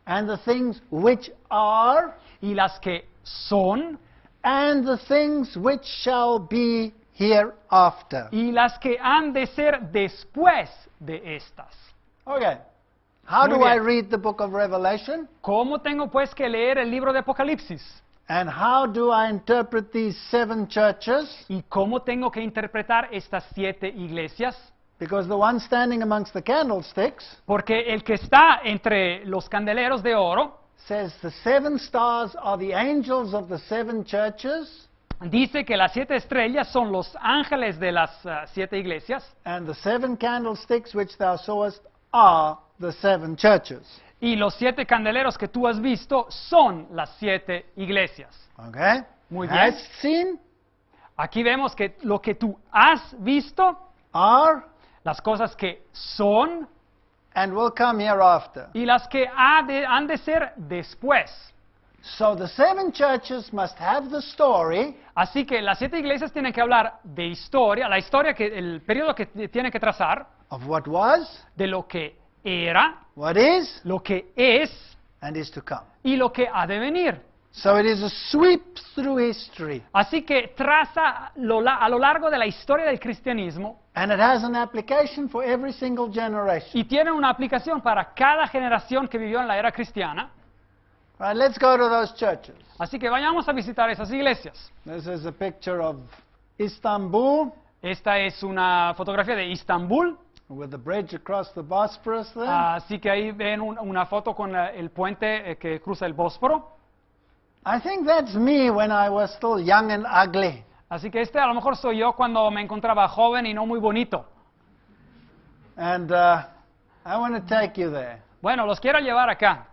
A: and the things which are,
B: y las que son
A: and the things which shall be hereafter.
B: y las que han de ser después de estas.
A: Okay. How
B: Muy
A: do I
B: bien.
A: read the book of Revelation?
B: ¿Cómo tengo pues que leer el libro de Apocalipsis?
A: And how do I interpret these 7 churches?
B: ¿Y cómo tengo que interpretar estas 7 iglesias?
A: Because the one standing amongst the candlesticks
B: Porque el que está entre los candeleros de oro
A: says the 7 stars are the angels of the 7 churches,
B: dice que las 7 estrellas son los ángeles de las 7 iglesias
A: and the 7 candlesticks which thou sawest are the 7 churches.
B: y los 7 candeleros que tú has visto son las 7 iglesias.
A: Okay?
B: Muy bien.
A: Hast seen,
B: Aquí vemos que lo que tú has visto,
A: are,
B: las cosas que son
A: and will come hereafter.
B: y las que han de ser después.
A: So the 7 churches must have the story
B: Así que las 7 iglesias tienen que hablar de historia, la historia, el periodo que tienen que trazar,
A: of what was,
B: de lo que era,
A: what is,
B: lo que es
A: and is to come.
B: y lo que ha de venir.
A: So it is a sweep through history,
B: Así que traza a lo largo de la historia del cristianismo
A: and it has an application for every single generation.
B: y tiene una aplicación para cada generación que vivió en la era cristiana.
A: Right, let's go to those churches.
B: Así que vayamos a visitar esas iglesias.
A: This is a picture of Istanbul
B: Esta es una fotografía de Istambul.
A: with the bridge across the Bosphorus there.
B: Así que ahí ven una foto con el puente que cruza el Bósforo.
A: I think that's me when I was still young and ugly.
B: Así que a lo mejor soy yo cuando me encontraba joven y no muy bonito.
A: And I want to take you there.
B: Bueno, los quiero llevar acá.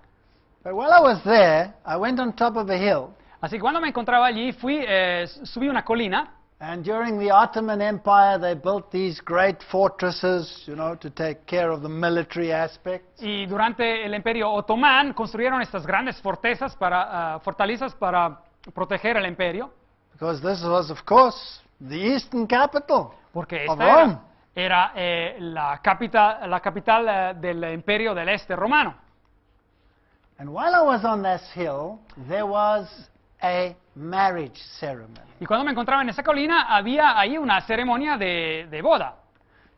A: But while I was there, I went on top of a hill.
B: Así que cuando me encontraba allí, subí una colina.
A: And during the Ottoman Empire, they built these great fortresses, you know, to take care of the military aspects.
B: Y durante el Imperio Otomán construyeron estas grandes fortalezas para proteger el imperio.
A: Because this was, of course, the eastern capital
B: Porque
A: of
B: esta
A: Rome.
B: era la capital del imperio del este romano.
A: And while I was on this hill, there was a marriage ceremony.
B: Y cuando me encontraba en esa colina, había ahí una ceremonia de boda.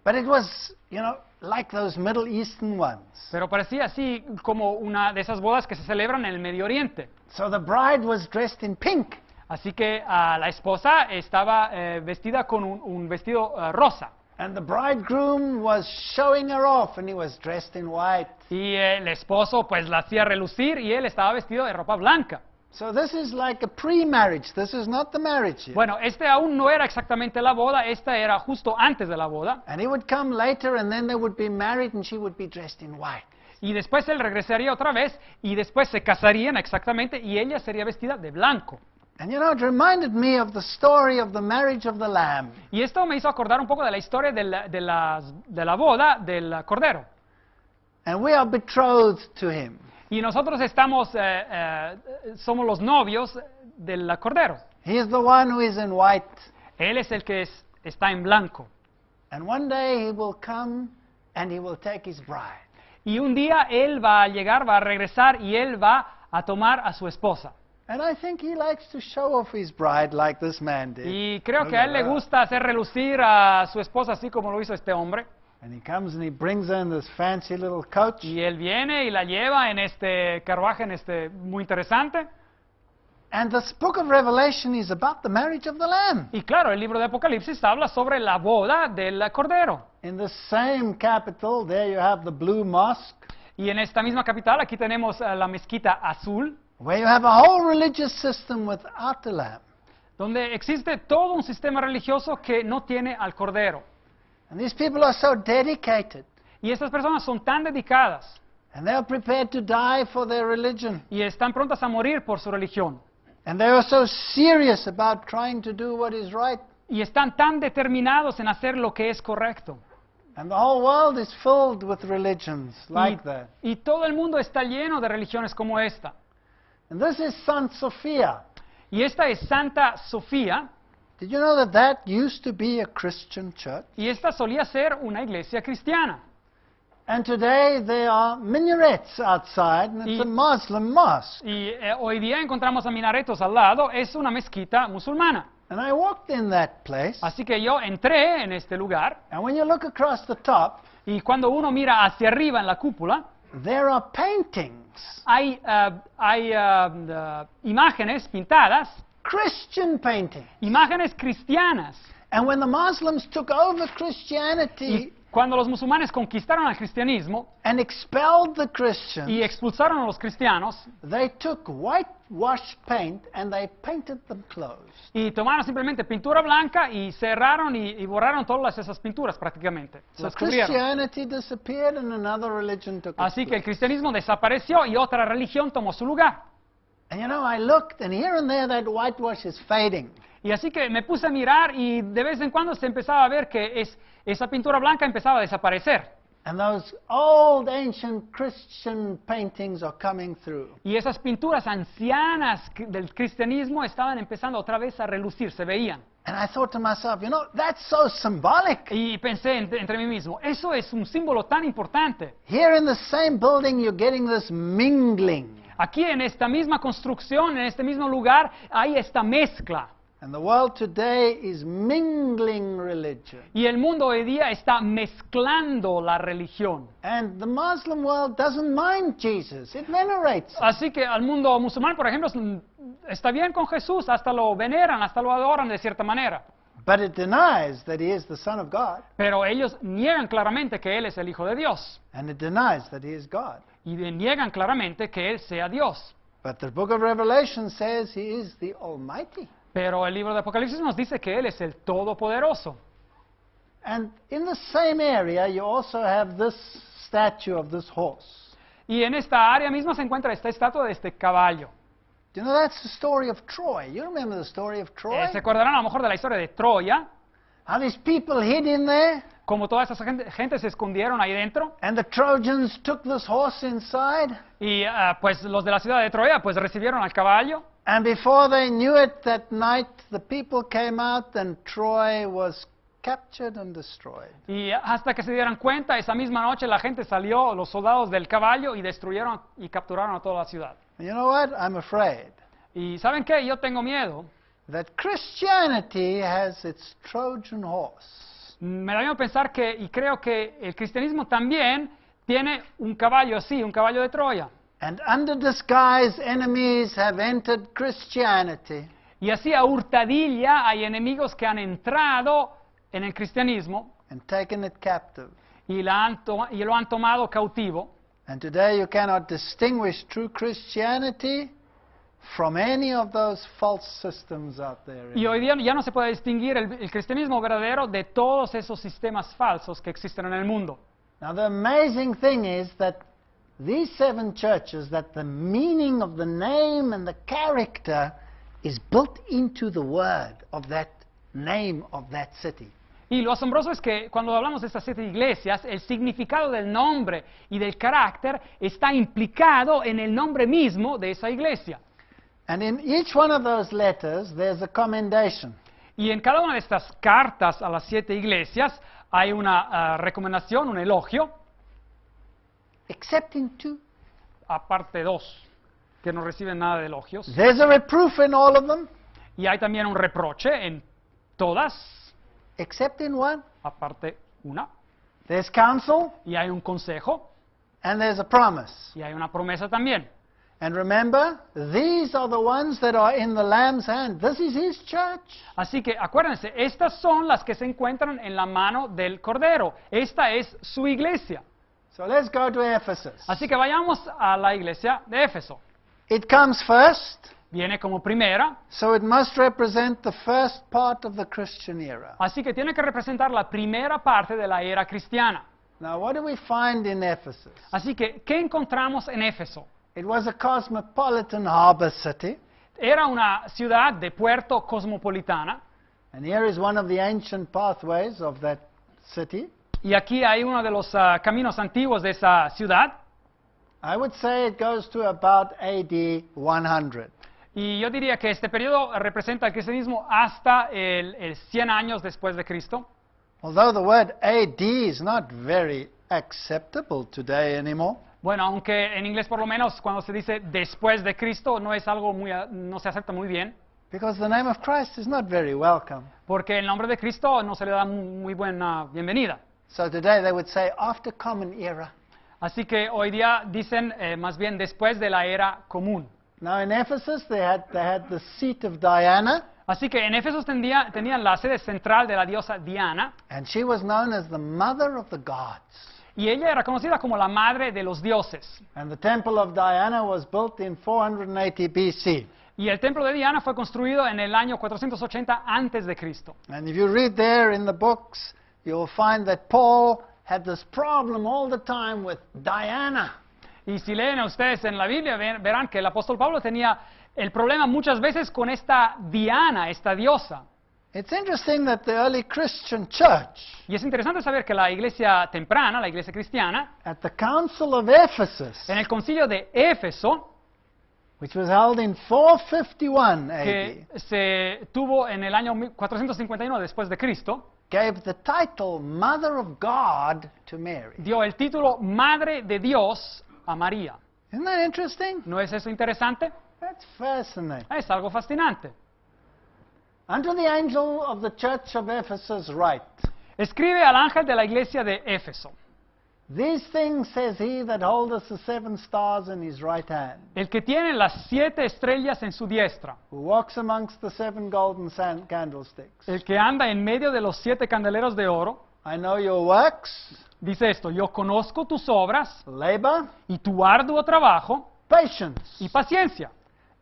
A: But it was, you know, like those Middle Eastern ones.
B: Pero parecía así como una de esas bodas que se celebran en el Medio Oriente.
A: So the bride was dressed in pink.
B: Así que la esposa estaba vestida con un vestido rosa.
A: And the bridegroom was showing her off, and he was dressed in white.
B: Y el esposo pues la hacía relucir y él estaba vestido de ropa blanca.
A: So this is like a pre-marriage. This is not the marriage yet.
B: Bueno, aún no era exactamente la boda, esta era justo antes de la boda.
A: And he would come later, and then they would be married, and she would be dressed in white.
B: Y después él regresaría otra vez y después se casarían exactamente y ella sería vestida de blanco.
A: And you know, it reminded me of the story of the marriage of the Lamb.
B: Y esto me hizo acordar un poco de la historia de la boda del Cordero.
A: And we are betrothed to him.
B: Y nosotros somos los novios del Cordero.
A: He is the one who is in white.
B: Él es el que está en blanco.
A: And one day he will come and he will take his bride.
B: Y un día él va a llegar, va a regresar y él va a tomar a su esposa.
A: And I think he likes to show off his bride like this man did.
B: Y creo
A: Look
B: que a él
A: at
B: le
A: that.
B: gusta hacer relucir a su esposa así como lo hizo este hombre.
A: And he comes and he brings her in this fancy little coach.
B: Y él viene y la lleva en este carruaje, muy interesante.
A: And this book of Revelation is about the marriage of the Lamb.
B: Y claro, el libro de Apocalipsis habla sobre la boda del Cordero.
A: In the same capital, there you have the blue mosque,
B: Y en esta misma capital, aquí tenemos la mezquita azul,
A: where you have a whole religious system without the Lamb.
B: donde existe todo un sistema religioso que no tiene al Cordero.
A: And these people are so dedicated,
B: Y estas personas son tan dedicadas
A: and they are prepared to die for their religion.
B: y están prontas a morir por su religión.
A: And they are so serious about trying to do what is right
B: Y están tan determinados en hacer lo que es correcto.
A: And the whole world is filled with religions like that.
B: Y todo el mundo está lleno de religiones como esta.
A: And this is Saint Sophia.
B: Y esta es Santa Sofía,
A: Did you know that that used to be a Christian church?
B: y esta solía ser una iglesia cristiana.
A: And today there are minarets outside, and it's
B: Y-
A: a Muslim mosque.
B: Y hoy día encontramos a minaretos al lado, es una mezquita musulmana.
A: And I walked in that place,
B: Así que yo entré en este lugar,
A: and when you look across the top,
B: y cuando uno mira hacia arriba en la cúpula,
A: there are paintings,
B: hay imágenes pintadas,
A: Christian paintings.
B: imágenes cristianas.
A: And when the Muslims took over
B: Y
A: Christianity
B: cuando los musulmanes conquistaron al cristianismo
A: and expelled the
B: y
A: Christians,
B: expulsaron a los cristianos,
A: they took whitewashed paint and they painted them closed.
B: y tomaron simplemente pintura blanca y cerraron y borraron todas esas pinturas prácticamente.
A: So
B: Las cubrieron.
A: Christianity disappeared and another religion took its
B: Así que el
A: place.
B: cristianismo desapareció y otra religión tomó su lugar.
A: And you know, I looked, and here and there that whitewash is fading.
B: Y así que me puse a mirar y de vez en cuando se empezaba a ver que esa pintura blanca empezaba a desaparecer.
A: And those old ancient Christian paintings are coming through.
B: Y esas pinturas ancianas del cristianismo estaban empezando otra vez a relucir, se veían.
A: And I thought to myself, you know, that's so symbolic.
B: Y pensé entre mí mismo, eso es un símbolo tan importante.
A: Here in the same building, you're getting this mingling.
B: Aquí en esta misma construcción, en este mismo lugar, hay esta mezcla.
A: And the world today is mingling religion.
B: Y el mundo hoy día está mezclando la religión.
A: And the Muslim world doesn't mind Jesus. It venerates him.
B: Así que al mundo musulmán, por ejemplo, está bien con Jesús, hasta lo veneran, hasta lo adoran de cierta manera.
A: But it denies that he is the Son of God.
B: Pero ellos niegan claramente que Él es el Hijo de Dios.
A: And it denies that he is God.
B: Y niegan claramente que Él sea Dios.
A: But the book of Revelation says he is the Almighty.
B: Pero el libro de Apocalipsis nos dice que Él es el Todopoderoso.
A: And in the same area, you also have this statue of this horse.
B: Y en esta área misma se encuentra esta estatua de este caballo.
A: Do you know that's the story of Troy? You remember the story of Troy?
B: Se acordarán a lo mejor de la historia de Troya,
A: How these people hid in there,
B: como toda esa gente se escondieron ahí dentro.
A: and the Trojans took this horse inside.
B: Y pues los de la ciudad de Troya pues recibieron al caballo.
A: And before they knew it, that night, the people came out and Troy was captured and destroyed.
B: Y hasta que se dieran cuenta, esa misma noche la gente salió, los soldados del caballo, y destruyeron y capturaron a toda la ciudad.
A: And you know what? I'm afraid
B: Y ¿saben qué? Yo tengo miedo.
A: that Christianity has its Trojan horse.
B: Me da miedo pensar que, y creo que el cristianismo también tiene un caballo así, un caballo de Troya.
A: And under disguise, enemies have entered Christianity.
B: Y así a hurtadilla hay enemigos que han entrado en el cristianismo
A: And taken it captive.
B: y lo han tomado cautivo.
A: And today you cannot distinguish true Christianity from any of those false systems out there.
B: Y hoy día ya no se puede distinguir el cristianismo verdadero de todos esos sistemas falsos que existen en el mundo.
A: Now the amazing thing is that these 7 churches, that the meaning of the name and the character is built into the word of that name of that city.
B: Y lo asombroso es que cuando hablamos de estas 7 iglesias, el significado del nombre y del carácter está implicado en el nombre mismo de esa iglesia.
A: And in each one of those letters, there's a commendation.
B: Y en cada una de estas cartas a las 7 iglesias hay una recomendación, un elogio,
A: Except in 2.
B: aparte 2, que no reciben nada de elogios.
A: There's a reproof in all of them,
B: Y hay también un reproche en todas,
A: except in 1.
B: aparte una.
A: There's counsel,
B: Y hay un consejo,
A: and there's a promise.
B: y hay una promesa también.
A: And remember, these are the ones that are in the Lamb's hand. This is his church.
B: Así que acuérdense, estas son las que se encuentran en la mano del Cordero. Esta es su iglesia.
A: So let's go to Ephesus.
B: Así que vayamos a la iglesia de Éfeso.
A: It comes first,
B: Viene como primera,
A: so it must represent the first part of the Christian era.
B: así que tiene que representar la primera parte de la era cristiana.
A: Now, what do we find in Ephesus?
B: Así que, ¿qué encontramos en Éfeso?
A: It was a cosmopolitan harbor city,
B: Era una ciudad de puerto cosmopolitana,
A: and here is one of the ancient pathways of that city.
B: Y aquí hay uno de los caminos antiguos de esa ciudad.
A: I would say it goes to about AD 100.
B: Y yo diría que este periodo representa el cristianismo hasta el 100 años después de Cristo.
A: Although the word AD is not very acceptable today anymore.
B: Bueno, aunque en inglés por lo menos cuando se dice después de Cristo no es algo no se acepta muy bien.
A: Because the name of Christ is not very welcome.
B: Porque el nombre de Cristo no se le da muy buena bienvenida.
A: So today they would say after common era.
B: Así que hoy día dicen más bien después de la era común.
A: Now in Ephesus they had the seat of Diana.
B: Así que en Éfeso tenían la sede central de la diosa Diana.
A: And she was known as the mother of the gods.
B: Y ella era conocida como la madre de los dioses.
A: And the temple of Diana was built in 480 BC.
B: Y el templo de Diana fue construido en el año 480 antes de Cristo.
A: And if you read there in the books, you'll find that Paul had this problem all the time with Diana.
B: Y si leen ustedes en la Biblia, verán que el apóstol Pablo tenía el problema muchas veces con esta Diana, esta diosa.
A: It's interesting that the early Christian church,
B: Y es interesante saber que la iglesia temprana, la iglesia cristiana,
A: at the Council of Ephesus,
B: en el concilio de Éfeso,
A: which was held in 451 AD,
B: que se tuvo en el año 451 después de Cristo,
A: gave the title Mother of God to Mary.
B: dio el título Madre de Dios a María.
A: Isn't that interesting?
B: ¿No es eso interesante?
A: That's fascinating.
B: Es algo fascinante.
A: Unto the angel of the church of Ephesus write,
B: Escribe al ángel de la iglesia de Éfeso.
A: These things says he that holdeth the 7 stars in his right hand,
B: El que tiene las 7 estrellas en su diestra,
A: who walks amongst the 7 golden candlesticks.
B: el que anda en medio de los 7 candeleros de oro,
A: I know your works,
B: dice esto: yo conozco tus obras
A: labor,
B: y tu arduo trabajo
A: patience,
B: y paciencia,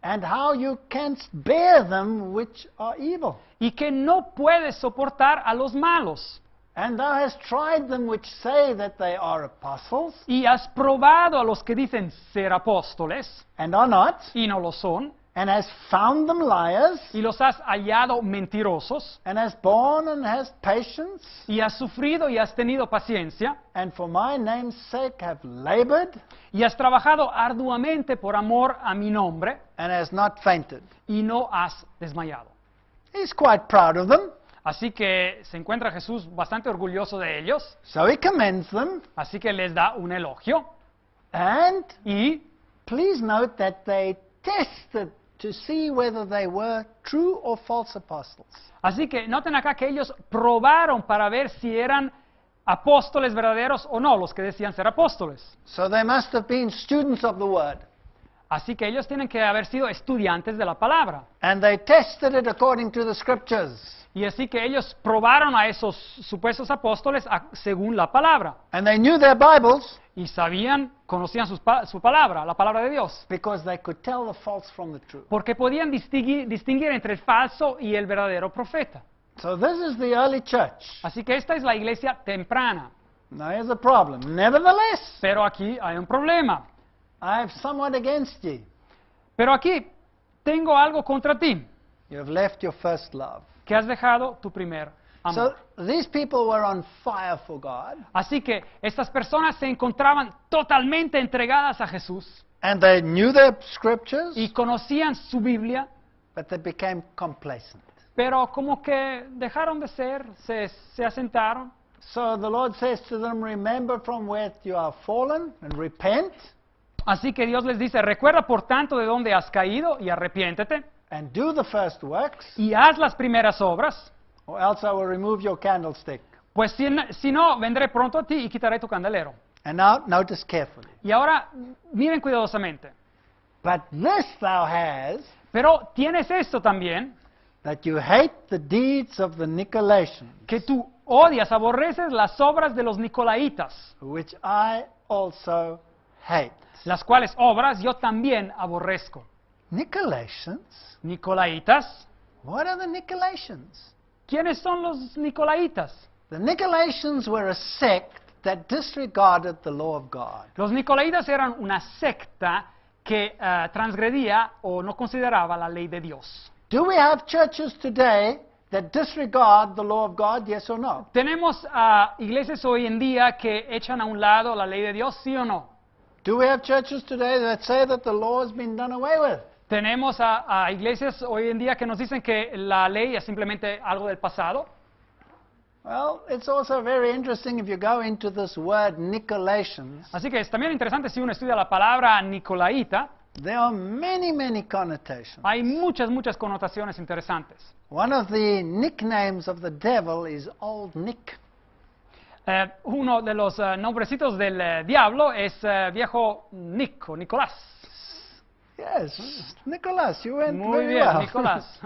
A: and how you canst bear them which are evil.
B: y que no puedes soportar a los malos,
A: And thou hast tried them which say that they are apostles,
B: y has probado a los que dicen ser apóstoles
A: and are not,
B: y no lo son,
A: and hast found them liars,
B: y los has hallado mentirosos,
A: and hast borne and hast patience,
B: y has sufrido y has tenido paciencia,
A: and for my name's sake have labored,
B: y has trabajado arduamente por amor a mi nombre,
A: and hast not fainted.
B: y no has desmayado.
A: He's quite proud of them,
B: Así que se encuentra Jesús bastante orgulloso de ellos,
A: so he commends them,
B: así que les da un elogio,
A: and
B: y
A: please note that they tested to see whether they were true or false apostles.
B: así que noten acá que ellos probaron para ver si eran apóstoles verdaderos o no, los que decían ser apóstoles.
A: So they must have been students of the word.
B: Así que ellos tienen que haber sido estudiantes de la palabra.
A: And they tested it according to the scriptures.
B: Y así que ellos probaron a esos supuestos apóstoles según la palabra.
A: And they knew their Bibles
B: Y conocían su palabra, la palabra de Dios.
A: because they could tell the false from the true.
B: Porque podían distinguir entre el falso y el verdadero profeta.
A: So this is the early church.
B: Así que esta es la iglesia temprana.
A: Now here's a problem. Nevertheless,
B: Pero aquí hay un problema.
A: I have somewhat against ye.
B: Pero aquí tengo algo contra ti,
A: You have left your first love.
B: que has dejado tu primer amor.
A: So these people were on fire for God,
B: Así que estas personas se encontraban totalmente entregadas a Jesús
A: and they knew their scriptures,
B: y conocían su Biblia,
A: but they became complacent.
B: pero como que dejaron de ser, se asentaron.
A: So the Lord says to them, remember from where you are fallen and repent,
B: Así que Dios les dice: recuerda por tanto de dónde has caído y arrepiéntete
A: and do the first works,
B: y haz las primeras obras,
A: or else I will remove your candlestick.
B: pues si no, vendré pronto a ti y quitaré tu candelero.
A: And now notice carefully.
B: Y ahora, miren cuidadosamente.
A: But this thou hast,
B: Pero tienes esto también,
A: that you hate the deeds of the Nicolaitans,
B: que tú odias, aborreces las obras de los nicolaitas,
A: which I also hate.
B: las cuales obras yo también aborrezco.
A: Nicolaitans?
B: Nicolaitas,
A: What are the Nicolaitans?
B: ¿quiénes son los nicolaitas?
A: The Nicolaitans were a sect that disregarded the law of God.
B: Los nicolaitas eran una secta que transgredía o no consideraba la ley de Dios.
A: Do we have churches today that disregard the law of God, yes or no?
B: ¿Tenemos a iglesias hoy en día que echan a un lado la ley de Dios, sí o no?
A: Do we have churches today that say that the law has been done away with?
B: ¿Tenemos a iglesias hoy en día que nos dicen que la ley es simplemente algo del pasado?
A: Well, it's also very interesting if you go into this word Nicolaitans.
B: Así que es también interesante si uno estudia la palabra nicolaíta,
A: There are many, many connotations.
B: hay muchas connotaciones interesantes.
A: One of the nicknames of the devil is Old Nick.
B: Uno de los nombrecitos del diablo es viejo Nick o Nicolás.
A: Yes, Nicholas, you went
B: Muy
A: very
B: bien,
A: well.
B: Nicolás.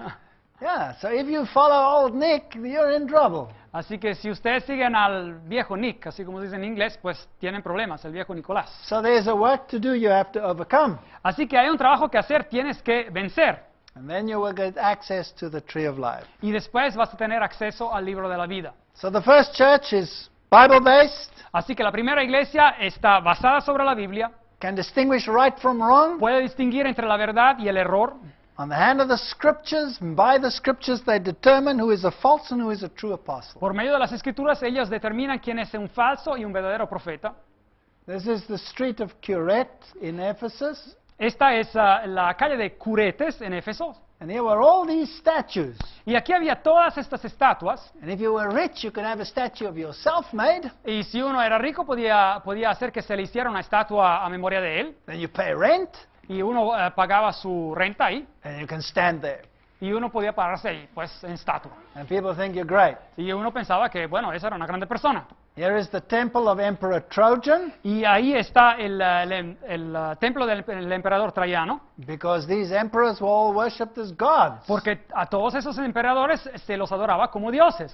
A: Yeah, so if you follow Old Nick, you're in trouble.
B: Así que si ustedes siguen al viejo Nick, así como se dice en inglés, pues tienen problemas, el viejo Nicolás.
A: So there's a work to do you have to overcome.
B: Así que hay un trabajo que hacer, tienes que vencer.
A: And then you will get access to the tree of life.
B: Y después vas a tener acceso al libro de la vida.
A: So the first church is Bible-based,
B: Así que la primera iglesia está basada sobre la Biblia,
A: can distinguish right from wrong.
B: puede distinguir entre la verdad y el error.
A: On the hand of the scriptures, and by the scriptures they determine who is a false and who is a true apostle.
B: Por medio de las escrituras ellos determinan quién es un falso y un verdadero profeta.
A: This is the street of Curet in Ephesus.
B: Esta es la calle de Curetes en Efeso.
A: And here were all these statues.
B: Y aquí había todas estas estatuas.
A: And if you were rich, you could have a statue of yourself made.
B: Y si uno era rico podía hacer que se le hiciera una estatua a memoria de él.
A: Then you pay rent,
B: Y uno pagaba su renta ahí.
A: and you can stand there.
B: Y uno podía pararse ahí, pues en estatua.
A: And people think you're great.
B: Y uno pensaba que, bueno, esa era una grande persona.
A: Here is the temple of Emperor Trojan,
B: Y ahí está el templo del emperador Traiano,
A: because these emperors were all worshipped as gods.
B: porque a todos esos emperadores se los adoraba como dioses.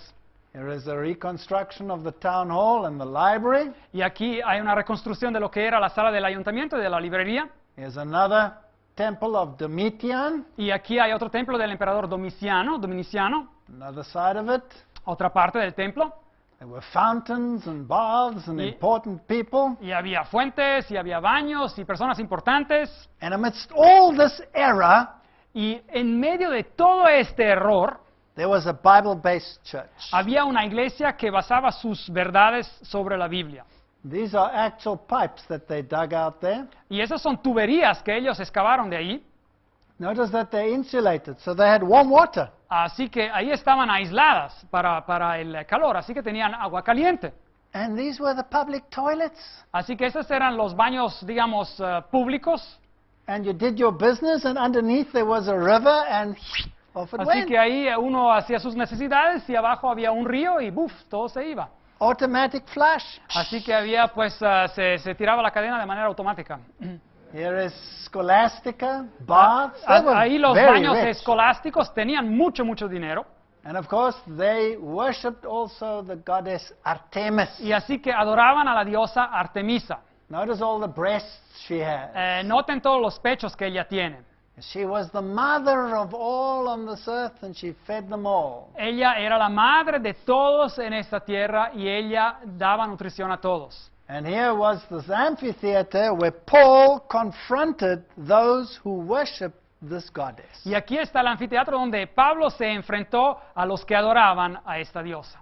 A: Here is a reconstruction of the town hall and the library.
B: Y aquí hay una reconstrucción de lo que era la sala del ayuntamiento y de la librería.
A: Here's another temple of Domitian,
B: Y aquí hay otro templo del emperador Dominiciano,
A: another side of it.
B: otra parte del templo.
A: There were fountains and baths and
B: Y-
A: important people.
B: Y había fuentes, y había baños, y personas importantes.
A: And amidst all this error,
B: Y en medio de todo este error,
A: there was a Bible-based church.
B: había una iglesia que basaba sus verdades sobre la Biblia.
A: These are actual pipes that they dug out there.
B: Y esas son tuberías que ellos excavaron de ahí.
A: Notice that they're insulated, so they had warm water.
B: Así que ahí estaban aisladas para el calor, así que tenían agua caliente.
A: And these were the public toilets.
B: Así que esos eran los baños, digamos, públicos.
A: And you did your business, and underneath there was a river, and off it
B: Así
A: went.
B: que ahí uno hacía sus necesidades y abajo había un río y ¡buf! Todo se iba.
A: Automatic flush.
B: Así que había, pues, se tiraba la cadena de manera automática.
A: Here is Scholastica, baths. They were
B: Ahí los
A: very
B: baños
A: rich.
B: escolásticos tenían mucho dinero.
A: And of course, they worshipped also the goddess Artemis.
B: Y así que adoraban a la diosa Artemisa.
A: Notice all the breasts she had.
B: Noten todos los pechos que ella tiene.
A: She was the mother of all on this earth, and she fed them all.
B: Ella era la madre de todos en esta tierra y ella daba nutrición a todos.
A: And here was this amphitheater where Paul confronted those who worshiped this goddess.
B: Y aquí está el anfiteatro donde Pablo se enfrentó a los que adoraban a esta diosa.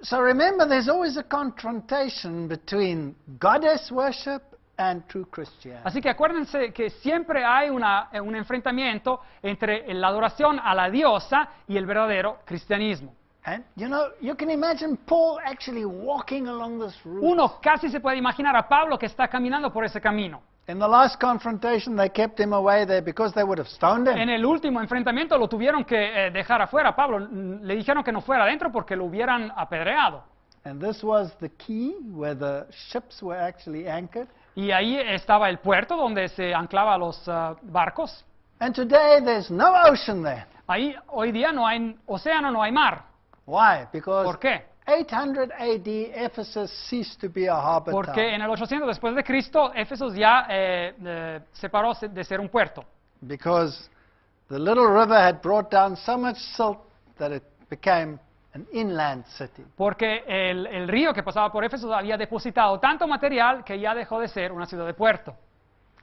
A: So remember, there's always a confrontation between goddess worship and true Christianity.
B: Así que acuérdense que siempre hay un enfrentamiento entre la adoración a la diosa y el verdadero cristianismo.
A: And you know, you can imagine Paul actually walking along this route.
B: Uno casi se puede imaginar a Pablo que está caminando por ese camino.
A: In the last confrontation, they kept him away there because they would have stoned him.
B: En el último enfrentamiento lo tuvieron que dejar afuera. Pablo le dijeron que no fuera adentro porque lo hubieran apedreado.
A: And this was the key where the ships were actually anchored.
B: Y ahí estaba el puerto donde se anclaba los barcos.
A: And today, there's no ocean there.
B: Ahí hoy día no hay océano, no hay mar.
A: Why? Because
B: ¿Por qué?
A: 800 AD, Ephesus ceased to be a harbor
B: Porque
A: town.
B: en el 800 después de Cristo, Éfeso ya se paró de ser un puerto.
A: Because the little river had brought down so much silt that it became an inland city.
B: Porque el río que pasaba por Éfeso había depositado tanto material que ya dejó de ser una ciudad de puerto.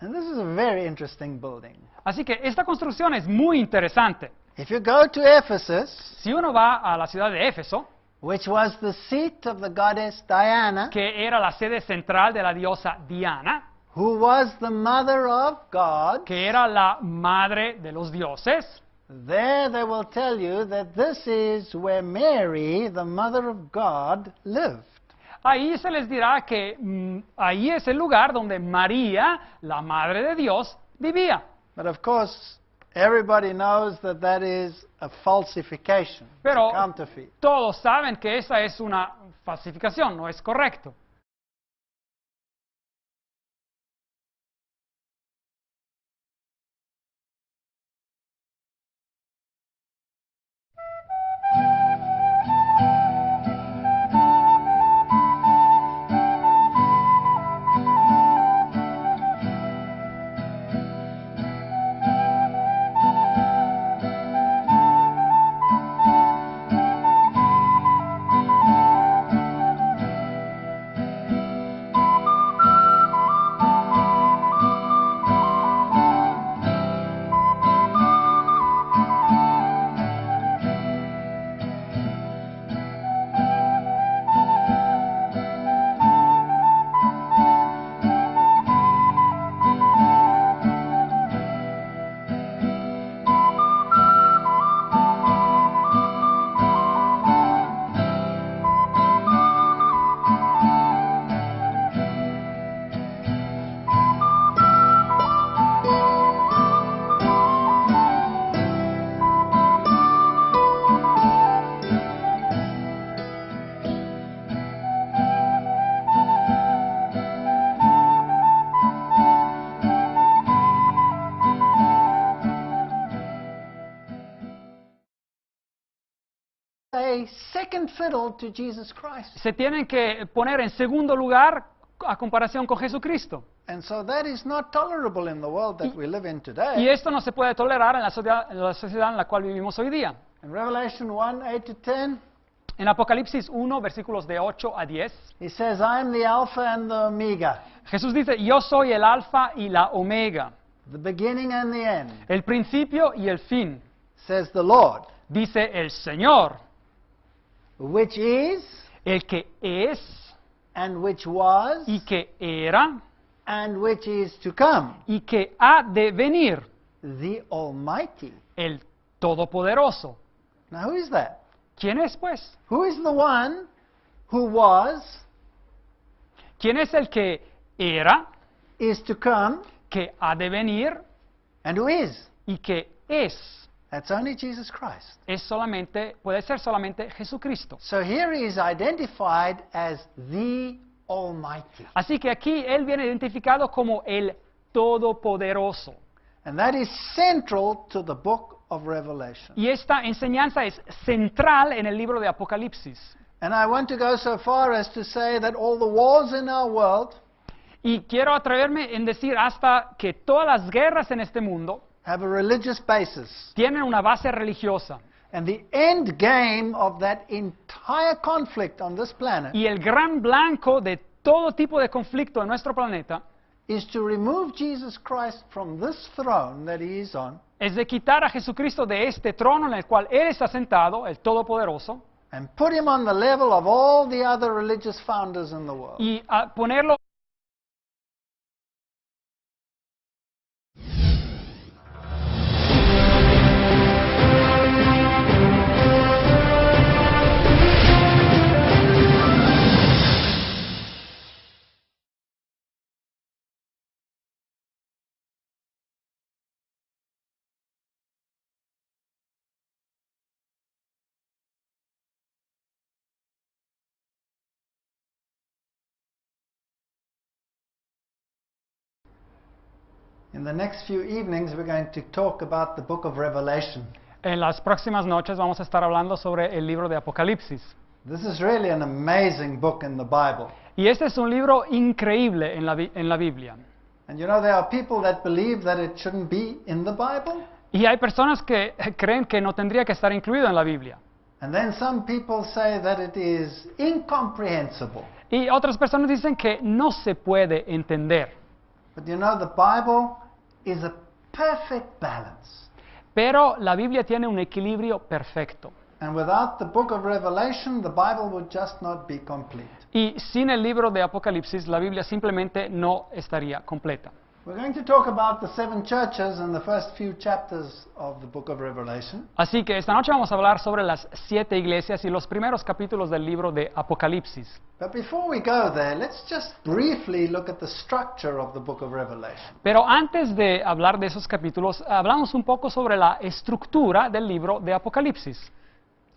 A: And this is a very interesting building.
B: Así que esta construcción es muy interesante.
A: If you go to Ephesus,
B: Si uno va a la ciudad de Éfeso,
A: which was the seat of the goddess Diana,
B: que era la sede central de la diosa Diana,
A: who was the mother of God,
B: que era la madre de los dioses,
A: there they will tell you that this is where Mary, the mother of God, lived.
B: ahí se les dirá que ahí es el lugar donde María, la madre de Dios, vivía.
A: But of course, everybody knows that that is a falsification, it's
B: Pero
A: a counterfeit.
B: todos saben que esa es una falsificación, no es correcto.
A: A second fiddle to Jesus Christ.
B: Se tienen que poner en segundo lugar a comparación con Jesucristo.
A: And so that is not tolerable in the world that we live in
B: Y
A: today.
B: esto no se puede tolerar en la sociedad en la cual vivimos hoy día.
A: In Revelation 1, 8 to 10,
B: En Apocalipsis 1, versículos de 8 a 10,
A: he says, I am the Alpha and the Omega,
B: Jesús dice, yo soy el Alfa y la Omega,
A: the beginning and the end,
B: el principio y el fin,
A: says the Lord,
B: dice el Señor,
A: which is,
B: el que es
A: and which was,
B: y que era
A: and which is to come,
B: y que ha de venir,
A: the Almighty.
B: el Todopoderoso.
A: Now who is that?
B: ¿Quién es, pues?
A: Who is the one who was,
B: ¿Quién es el que era,
A: is to come,
B: que ha de venir
A: and who is?
B: y que es?
A: That's only Jesus Christ.
B: Puede ser solamente Jesucristo.
A: So here he is identified as the Almighty.
B: Así que aquí Él viene identificado como el Todopoderoso.
A: And that is central to the book of Revelation.
B: Y esta enseñanza es central en el libro de Apocalipsis.
A: And I want to go so far as to say that all the wars in our world
B: Y quiero atreverme en decir hasta que todas las guerras en este mundo
A: have a religious basis.
B: tienen una base religiosa.
A: And the end game of that entire conflict on this planet
B: Y el gran blanco de todo tipo de conflicto en nuestro planeta
A: is to remove Jesus Christ from this throne that he is on
B: es de quitar a Jesucristo de este trono en el cual Él está sentado, el Todopoderoso,
A: and put him on the level of all the other religious founders in the world.
B: y a ponerlo
A: In the next few evenings, we're going to talk about the book of Revelation.
B: En las próximas noches vamos a estar hablando sobre el libro de Apocalipsis.
A: This is really an amazing book in the Bible.
B: Y este es un libro increíble en la Biblia.
A: And you know, there are people that believe that it shouldn't be in the Bible.
B: Y hay personas que creen que no tendría que estar incluido en la Biblia.
A: And then some people say that it is incomprehensible.
B: Y otras personas dicen que no se puede entender.
A: But you know, the Bible is a perfect balance.
B: Pero la Biblia tiene un equilibrio perfecto.
A: And without the book of Revelation, the Bible would just not be complete.
B: Y sin el libro de Apocalipsis, la Biblia simplemente no estaría completa.
A: We're going to talk about the 7 churches in the first few chapters of the book of Revelation.
B: Así que esta noche vamos a hablar sobre las 7 iglesias y los primeros capítulos del libro de Apocalipsis.
A: But before we go there, let's just briefly look at the structure of the book of Revelation.
B: Pero antes de hablar de esos capítulos, hablamos un poco sobre la estructura del libro de Apocalipsis.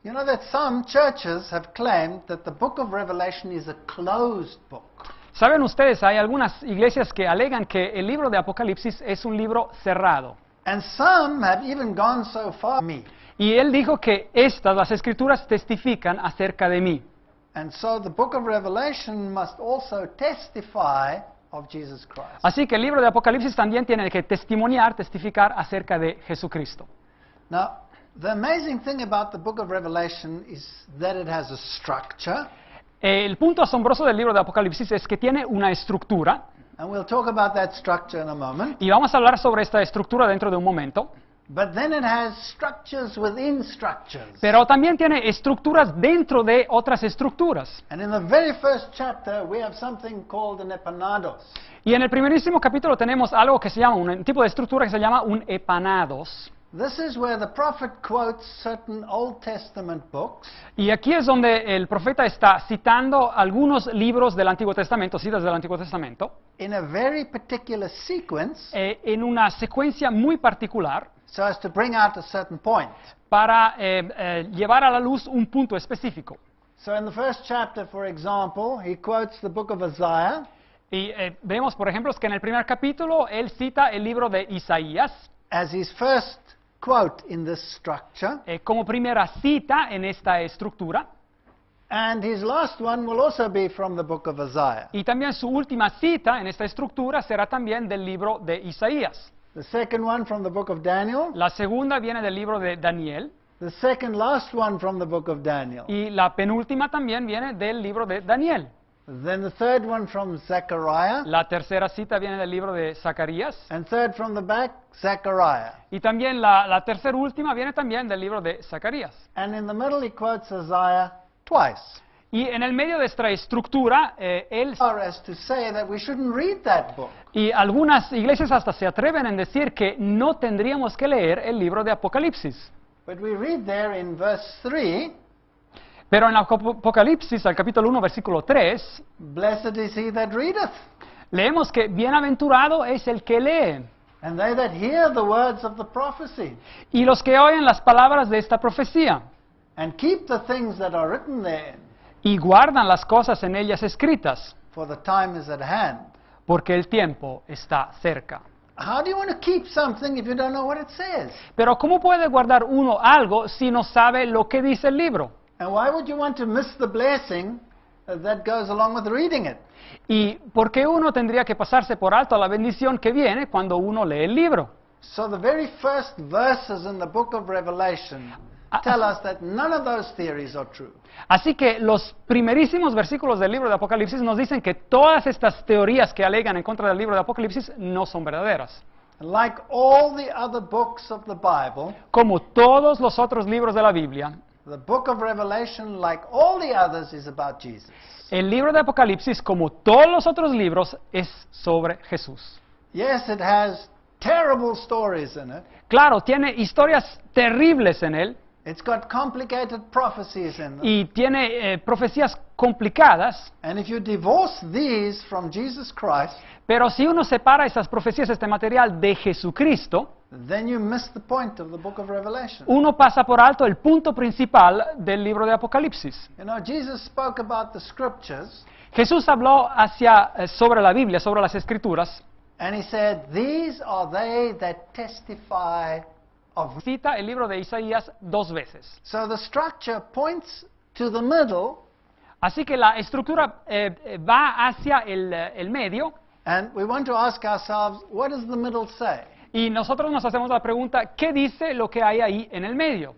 A: You know that some churches have claimed that the book of Revelation is a closed book.
B: ¿Saben ustedes? Hay algunas iglesias que alegan que el libro de Apocalipsis es un libro cerrado.
A: And some have even gone so far me.
B: Y él dijo que las escrituras testifican acerca de mí.
A: And so the book of Revelation must also testify of Jesus Christ.
B: Así que el libro de Apocalipsis también tiene que testificar acerca de Jesucristo.
A: Now, the amazing thing about the book of Revelation is that it has a structure.
B: El punto asombroso del libro de Apocalipsis es que tiene una estructura.
A: And we'll talk about that structure in a moment.
B: Y vamos a hablar sobre esta estructura dentro de un momento.
A: But then it has structures within structures.
B: Pero también tiene estructuras dentro de otras estructuras.
A: And in the very first chapter, we have something called an epanados.
B: Y en el primerísimo capítulo tenemos algo que se llama, un tipo de estructura que se llama un epanados.
A: This is where the prophet quotes certain Old Testament books.
B: Y aquí es donde el profeta está citando algunos libros del Antiguo Testamento, citas del Antiguo Testamento,
A: In a very particular sequence,
B: en una secuencia muy particular,
A: so as to bring out a certain point.
B: para llevar a la luz un punto específico.
A: So in the first chapter, for example, he quotes the book of Isaiah.
B: Y vemos, por ejemplo, que en el primer capítulo él cita el libro de Isaías
A: As his first quote in this structure.
B: como primera cita en esta estructura.
A: And his last one will also be from the book of Isaiah.
B: Y también su última cita en esta estructura será también del libro de Isaías.
A: The second one from the book of Daniel.
B: La segunda viene del libro de Daniel.
A: The second last one from the book of Daniel.
B: Y la penúltima también viene del libro de Daniel.
A: Then the third one from Zechariah.
B: La tercera cita viene del libro de Zacarías.
A: And third from the back, Zechariah.
B: Y también la tercera última viene también del libro de Zacarías.
A: And in the middle he quotes Isaiah twice.
B: Y en el medio de esta estructura, él...
A: Or as to say that we shouldn't read that book.
B: Y algunas iglesias hasta se atreven a decir que no tendríamos que leer el libro de Apocalipsis.
A: But we read there in verse 3,
B: Pero en Apocalipsis, al capítulo 1, versículo 3,
A: Blessed is he that readeth,
B: leemos que bienaventurado es el que lee,
A: and they that hear the words of the prophecy,
B: y los que oyen las palabras de esta profecía,
A: and keep the things that are written therein,
B: y guardan las cosas en ellas escritas,
A: for the time is at hand.
B: porque el tiempo está cerca.
A: How do you want to keep something if you don't know what it says?
B: Pero ¿cómo puede guardar uno algo si no sabe lo que dice el libro?
A: And why would you want to miss the blessing that goes along with reading it?
B: ¿Y por qué uno tendría que pasarse por alto la bendición que viene cuando uno lee el libro?
A: So the very first verses in the book of Revelation tell us that none of those theories are true.
B: Así que los primerísimos versículos del libro de Apocalipsis nos dicen que todas estas teorías que alegan en contra del libro de Apocalipsis no son verdaderas.
A: Like all the other books of the Bible,
B: Como todos los otros libros de la Biblia,
A: the book of Revelation, like all the others, is about Jesus.
B: el libro de Apocalipsis, como todos los otros libros, es sobre Jesús.
A: Yes, it has terrible stories in it.
B: Claro, tiene historias terribles en él
A: It's got complicated prophecies in them.
B: y tiene profecías complicadas,
A: And if you divorce these from Jesus Christ,
B: pero si uno separa esas profecías, este material de Jesucristo,
A: then you miss the point of the book of Revelation.
B: uno pasa por alto el punto principal del libro de Apocalipsis.
A: You know, Jesus spoke about the scriptures,
B: Jesús habló sobre la Biblia, sobre las Escrituras,
A: and he said, "These are they that testify of me."
B: cita el libro de Isaías 2 veces.
A: So the structure points to the middle,
B: Así que la estructura va hacia el medio,
A: and we want to ask ourselves, what does the middle say?
B: y nosotros nos hacemos la pregunta, ¿qué dice lo que hay ahí en el medio?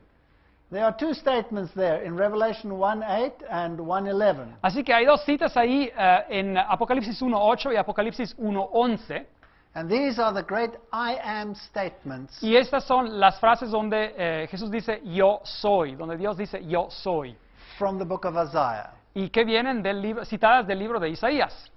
A: There are two statements there in Revelation 1:8 and 1:11.
B: Así que hay dos citas ahí en Apocalipsis 1:8 y Apocalipsis 1:11.
A: And these are the great I am statements
B: Y estas son las frases donde Jesús dice yo soy, donde Dios dice yo soy,
A: from the book of Isaiah.
B: y que vienen del libro, citadas del libro de Isaías.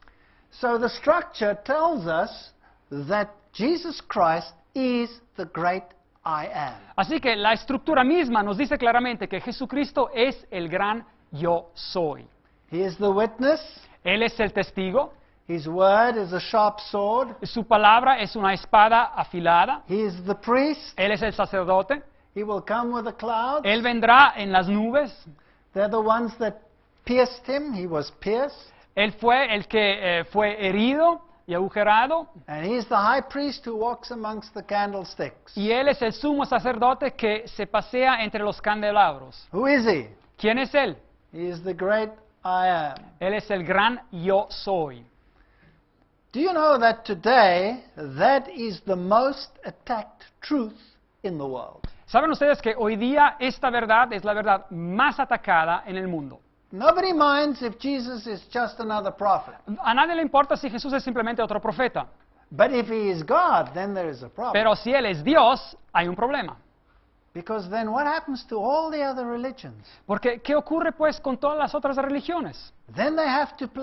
A: So the structure tells us that Jesus Christ is the great I am.
B: Así que la estructura misma nos dice claramente que Jesucristo es el gran yo soy.
A: He is the witness.
B: Él es el testigo,
A: His word is a sharp sword.
B: su palabra es una espada afilada,
A: He is the priest.
B: Él es el sacerdote,
A: He will come with the clouds.
B: Él vendrá en las nubes,
A: They're the ones that pierced him. He was pierced.
B: Él fue el que fue herido y agujerado,
A: And he's the high priest who walks amongst the candlesticks.
B: y Él es el sumo sacerdote que se pasea entre los candelabros.
A: Who is he?
B: ¿Quién es Él?
A: He is the great I am.
B: Él es el gran yo soy.
A: Do you know that today that is the most attacked truth in the world?
B: ¿Saben ustedes que hoy día esta verdad es la verdad más atacada en el mundo?
A: Nobody minds if Jesus is just another prophet.
B: A nadie le importa si Jesús es simplemente otro profeta,
A: But if he is God, then there is a problem.
B: pero si Él es Dios, hay un problema.
A: Because then what happens to all the other religions?
B: Porque, ¿qué ocurre pues con todas las otras religiones?
A: Then they have to play